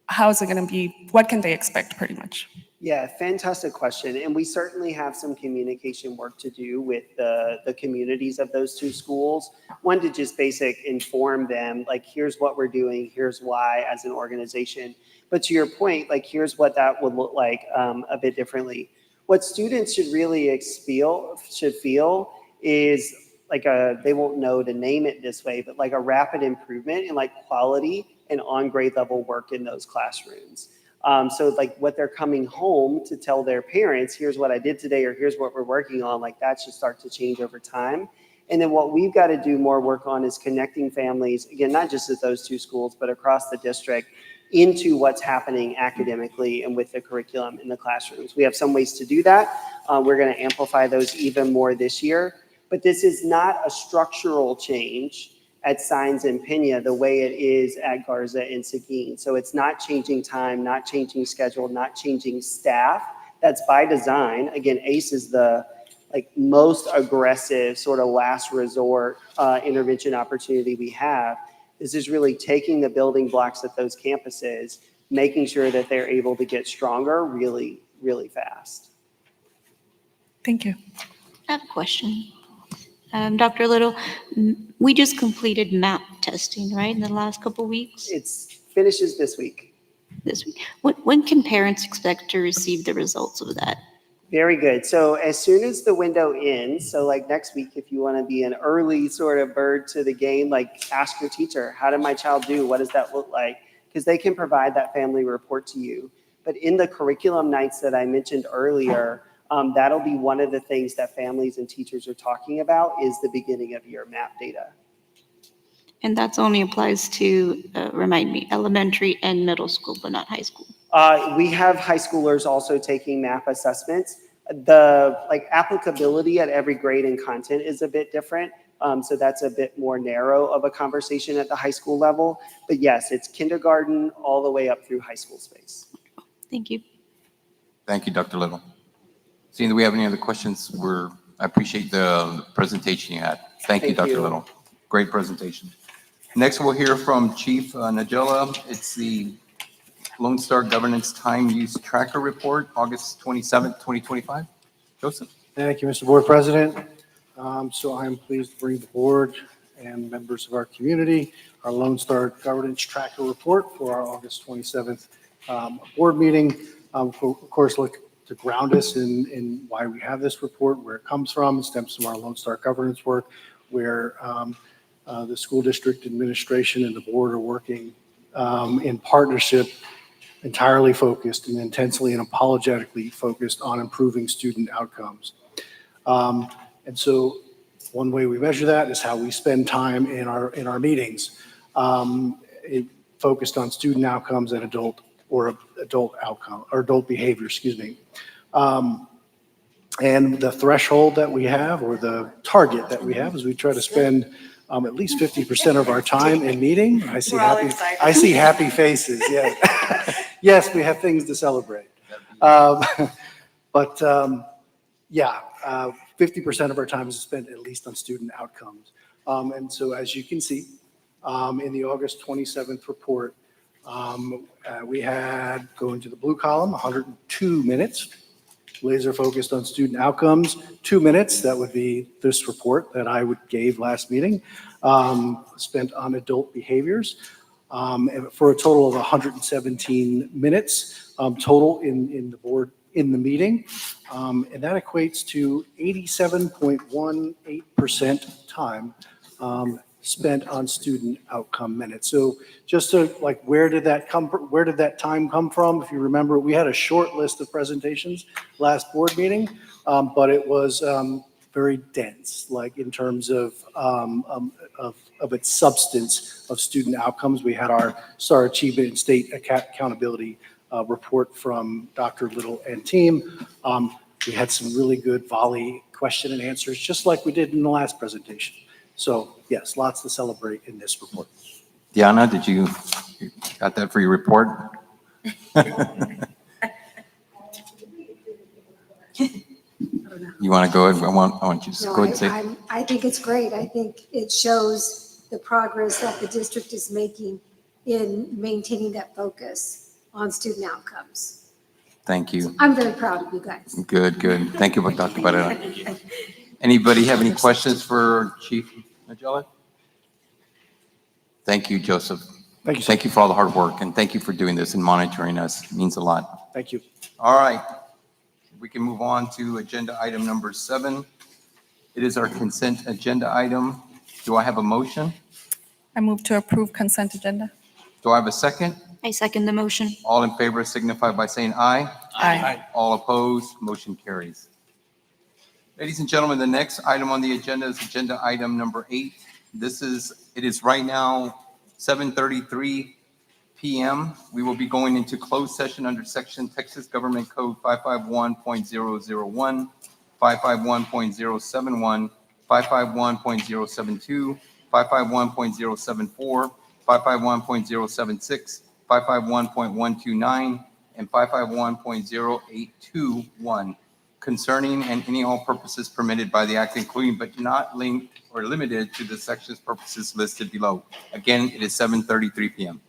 How is it going to be? What can they expect pretty much? Yeah, fantastic question. And we certainly have some communication work to do with the communities of those two schools. One, to just inform them, like, here's what we're doing, here's why as an organization. But to your point, like, here's what that would look like a bit differently. What students should really feel is like they won't know to name it this way, but like a rapid improvement in like quality and on grade level work in those classrooms. So like what they're coming home to tell their parents, here's what I did today, or here's what we're working on, like that should start to change over time. And then what we've got to do more work on is connecting families, again, not just at those two schools, but across the district, into what's happening academically and with the curriculum in the classrooms. We have some ways to do that. We're going to amplify those even more this year. But this is not a structural change at Signs and Pena the way it is at Garza and Seguin. So it's not changing time, not changing schedule, not changing staff. That's by design. Again, ACE is the most aggressive sort of last resort intervention opportunity we have. This is really taking the building blocks at those campuses, making sure that they're able to get stronger really, really fast. Thank you. I have a question. Dr. Little, we just completed MAP testing, right, in the last couple of weeks? It finishes this week. This week. When can parents expect to receive the results of that? Very good. So as soon as the window ends, so like next week, if you want to be an early sort of bird to the game, like ask your teacher, how did my child do? What does that look like? Because they can provide that family report to you. But in the curriculum nights that I mentioned earlier, that'll be one of the things that families and teachers are talking about is the beginning of year MAP data. And that's only applies to, remind me, elementary and middle school, but not high school. We have high schoolers also taking MAP assessments. The applicability at every grade and content is a bit different. So that's a bit more narrow of a conversation at the high school level. But yes, it's kindergarten all the way up through high school space. Thank you. Thank you, Dr. Little. Seeing that we have any other questions, I appreciate the presentation you had. Thank you, Dr. Little. Great presentation. Next, we'll hear from Chief Najela. It's the Lone Star Governance Time Use Tracker Report, August 27th, 2025. Joseph? Thank you, Mr. Board President. So I'm pleased to bring the board and members of our community our Lone Star Governance Tracker Report for our August 27th board meeting. Of course, look to ground us in why we have this report, where it comes from. It stems from our Lone Star governance work, where the school district administration and the board are working in partnership, entirely focused and intensely and apologetically focused on improving student outcomes. And so one way we measure that is how we spend time in our meetings, focused on student outcomes and adult behavior, excuse me. And the threshold that we have, or the target that we have, is we try to spend at least 50% of our time in meeting. I see happy faces. Yeah. Yes, we have things to celebrate. But yeah, 50% of our time is spent at least on student outcomes. And so as you can see, in the August 27th report, we had, going to the blue column, 102 minutes, laser focused on student outcomes. 2 minutes, that would be this report that I gave last meeting, spent on adult behaviors, and for a total of 117 minutes total in the meeting. And that equates to 87.18% time spent on student outcome minutes. So just to where did that time come from? If you remember, we had a short list of presentations last board meeting, but it was very dense, in terms of its substance of student outcomes. We had our STAR Achievement and State Accountability report from Dr. Little and team. We had some really good volley question and answers, just like we did in the last presentation. So yes, lots to celebrate in this report. Diana, you got that for your report? You want to go ahead? I want you to go ahead and say. I think it's great. I think it shows the progress that the district is making in maintaining that focus on student outcomes. Thank you. I'm very proud of you guys. Good, good. Thank you, Dr. Barrera. Anybody have any questions for Chief Najela? Thank you, Joseph. Thank you, sir. Thank you for all the hard work, and thank you for doing this and monitoring us. It means a lot. Thank you. All right. We can move on to agenda item number 7. It is our consent agenda item. Do I have a motion? I move to approve consent agenda. Do I have a second? I second the motion. All in favor signify by saying aye. Aye. All opposed, motion carries. Ladies and gentlemen, the next item on the agenda is agenda item number 8. It is right now 7:33 p.m. We will be going into closed session under section Texas Government Code 551.001, 551.071, 551.072, 551.074, 551.076, 551.129, and 551.0821 concerning and any all purposes permitted by the act, including but not linked or limited to the sections purposes listed below. Again, it is 7:33 p.m.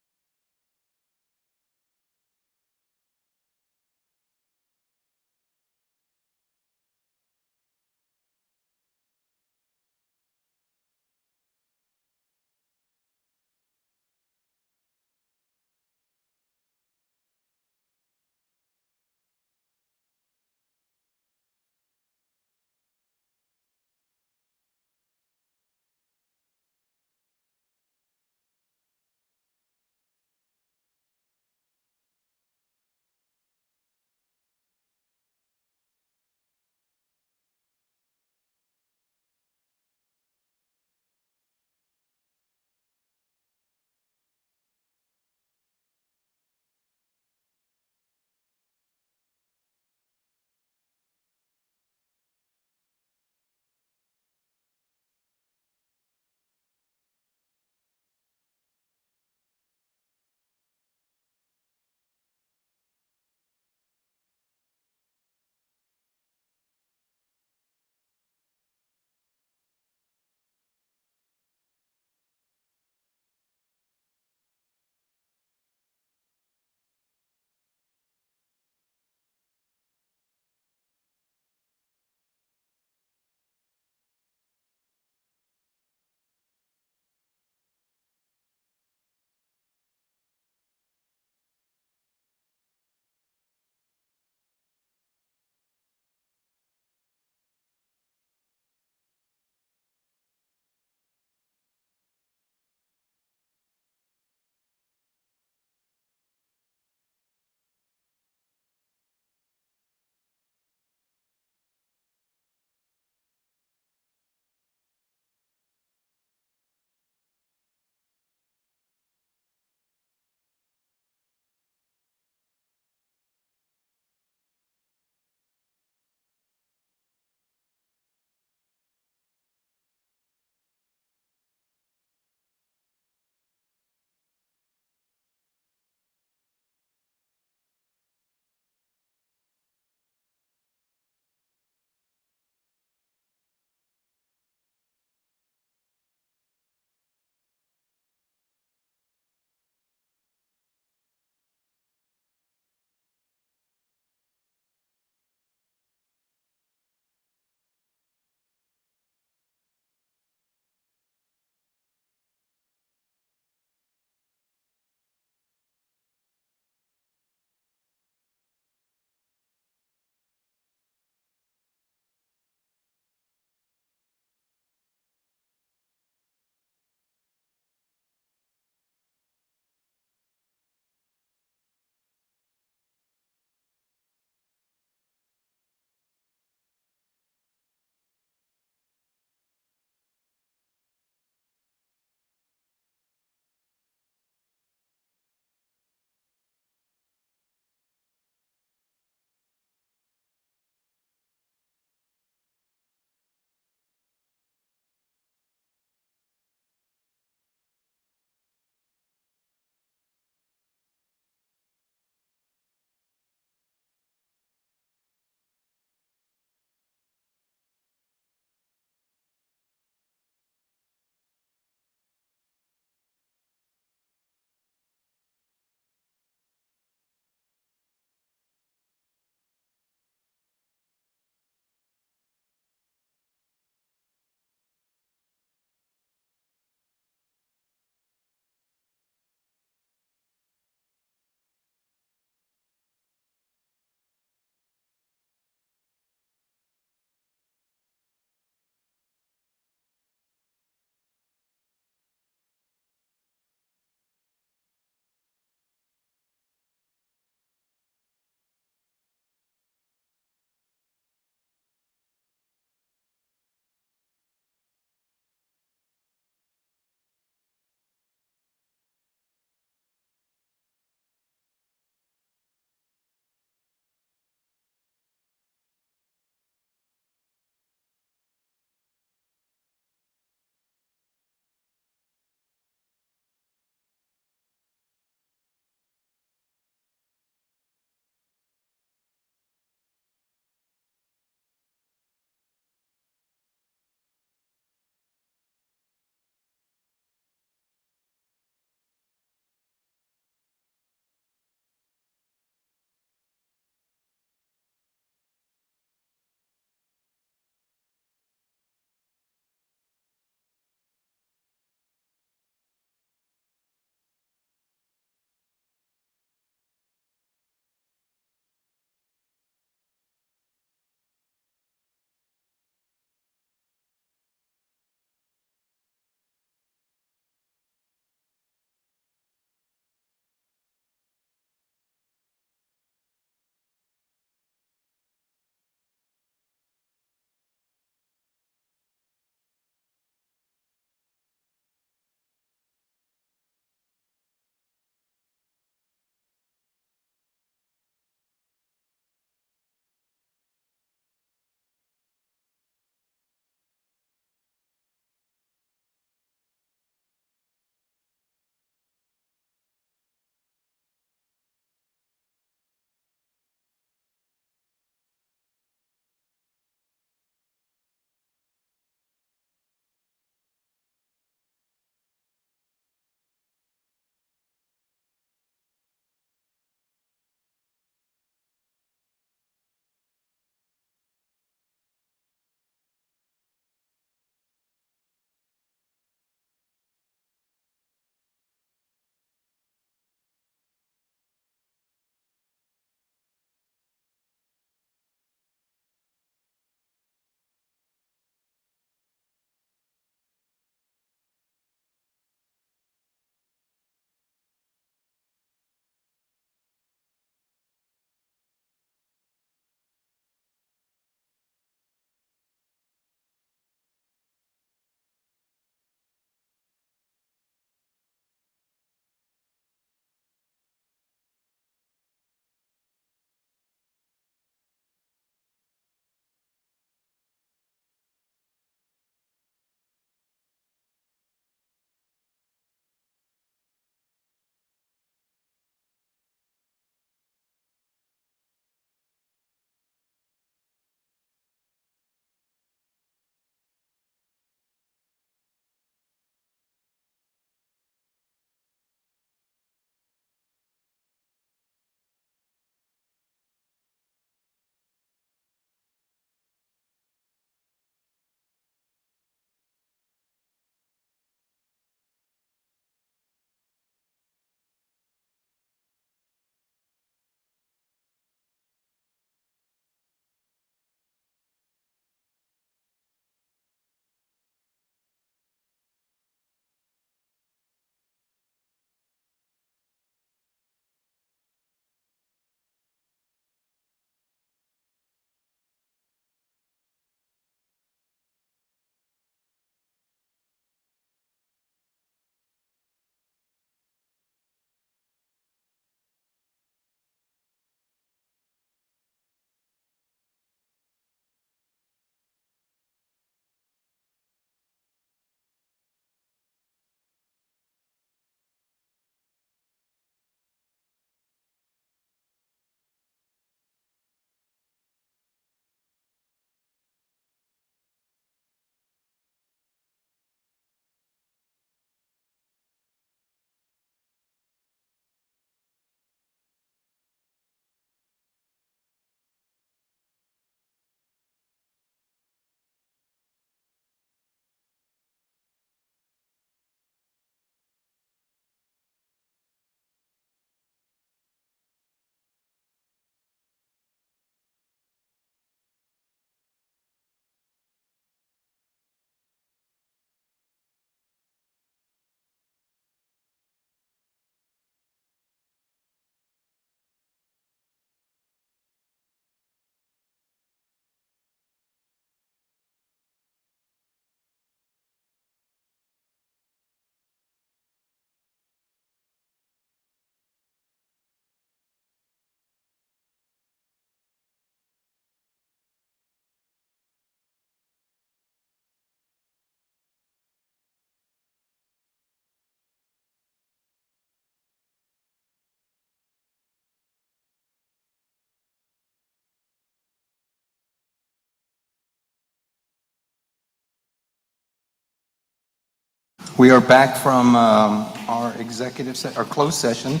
We are back from our our closed session.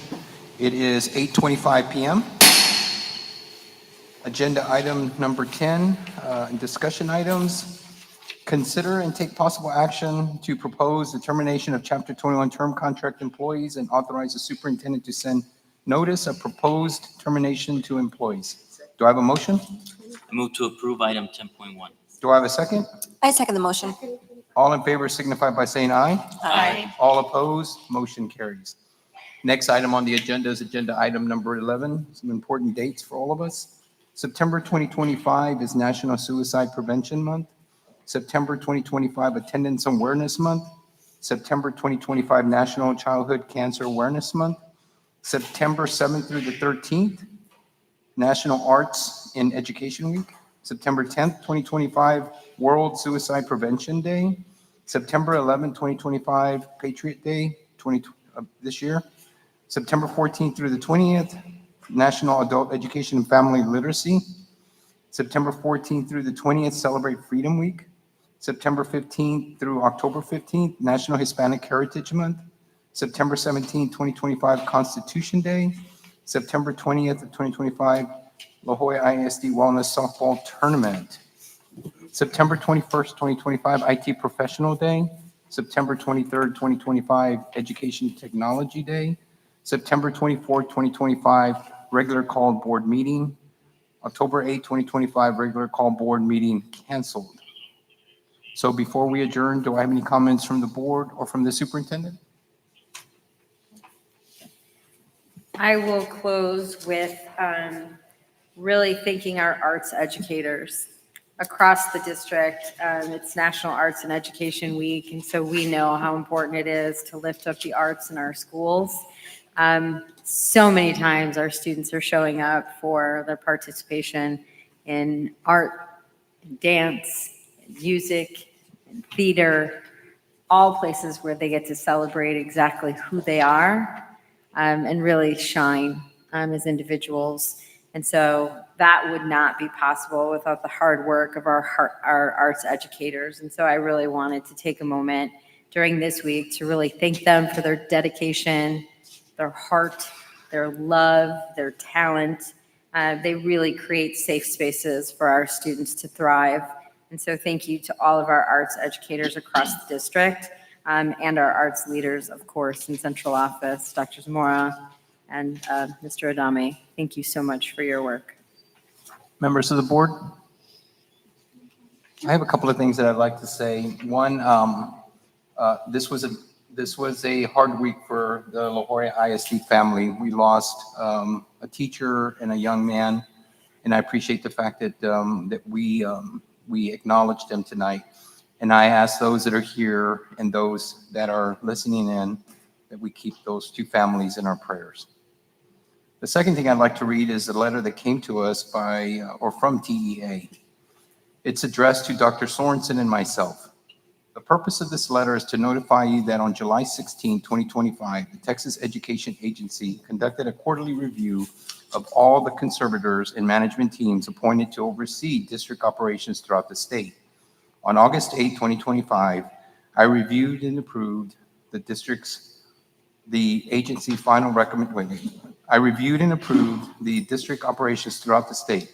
It is 8:25 p.m. Agenda item number 10, discussion items. Consider and take possible action to propose the termination of Chapter 21 term contract employees and authorize the superintendent to send notice of proposed termination to employees. Do I have a motion? I move to approve item 10.1. Do I have a second? I second the motion. All in favor signify by saying aye. Aye. All opposed, motion carries. Next item on the agenda is agenda item number 11, some important dates for all of us. September 2025 is National Suicide Prevention Month. September 2025 Attendance Awareness Month. September 2025 National Childhood Cancer Awareness Month. September 7th through the 13th, National Arts in Education Week. September 10th, 2025, World Suicide Prevention Day. September 11th, 2025, Patriot Day this year. September 14th through the 20th, National Adult Education and Family Literacy. September 14th through the 20th, Celebrate Freedom Week. September 15th through October 15th, National Hispanic Heritage Month. September 17th, 2025, Constitution Day. September 20th of 2025, La Jolla ISD Wellness Softball Tournament. September 21st, 2025, IT Professional Day. September 23rd, 2025, Education Technology Day. September 24th, 2025, regular called board meeting. October 8th, 2025, regular call board meeting canceled. So before we adjourn, do I have any comments from the board or from the superintendent? I will close with really thanking our arts educators across the district. It's National Arts and Education Week, and so we know how important it is to lift up the arts in our schools. So many times our students are showing up for their participation in art, dance, music, and theater, all places where they get to celebrate exactly who they are and really shine as individuals. And so that would not be possible without the hard work of our arts educators. And so I really wanted to take a moment during this week to really thank them for their dedication, their heart, their love, their talent. They really create safe spaces for our students to thrive. And so thank you to all of our arts educators across the district and our arts leaders, of course, in central office, Dr. Zamora and Mr. Adame. Thank you so much for your work. Members of the board, I have a couple of things that I'd like to say. One, this was a hard week for the La Jolla ISD family. We lost a teacher and a young man, and I appreciate the fact that we acknowledged them tonight. And I ask those that are here and those that are listening in that we keep those two families in our prayers. The second thing I'd like to read is a letter that came to us from TEA. It's addressed to Dr. Sorensen and myself. The purpose of this letter is to notify you that on July 16, 2025, the Texas Education Agency conducted a quarterly review of all the conservators and management teams appointed to oversee district operations throughout the state. On August 8, 2025, I reviewed and approved the agency's final recommendation. I reviewed and approved the district operations throughout the state.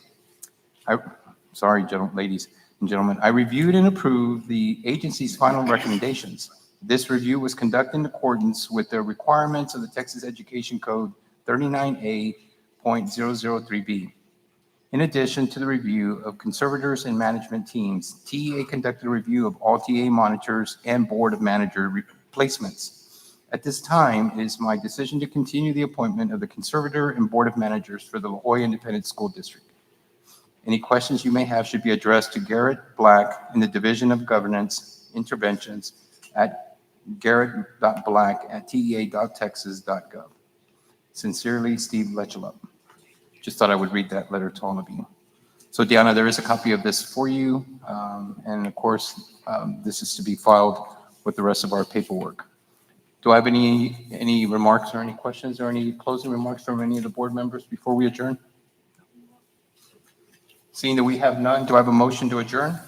Ladies and gentlemen, I reviewed and approved the agency's final recommendations. This review was conducted in accordance with the requirements of the Texas Education Code 39A.003B. In addition to the review of conservators and management teams, TEA conducted a review of all TA monitors and board of manager replacements. At this time, it is my decision to continue the appointment of the conservator and board of managers for the La Jolla Independent School District. Any questions you may have should be addressed to Garrett Black in the Division of Governance Interventions at garrett.black@tea.texas.gov. Sincerely, Steve Lechelup. Just thought I would read that letter to all of you. So Deanna, there is a copy of this for you. And of course, this is to be filed with the rest of our paperwork. Do I have any remarks or any questions or any closing remarks from any of the board members before we adjourn? Seeing that we have none, do I have a motion to adjourn?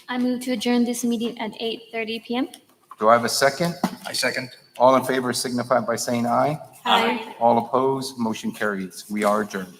I move to adjourn this meeting at 8:30 p.m. Do I have a second? I second. All in favor signify by saying aye. Aye. All opposed, motion carries. We are adjourned.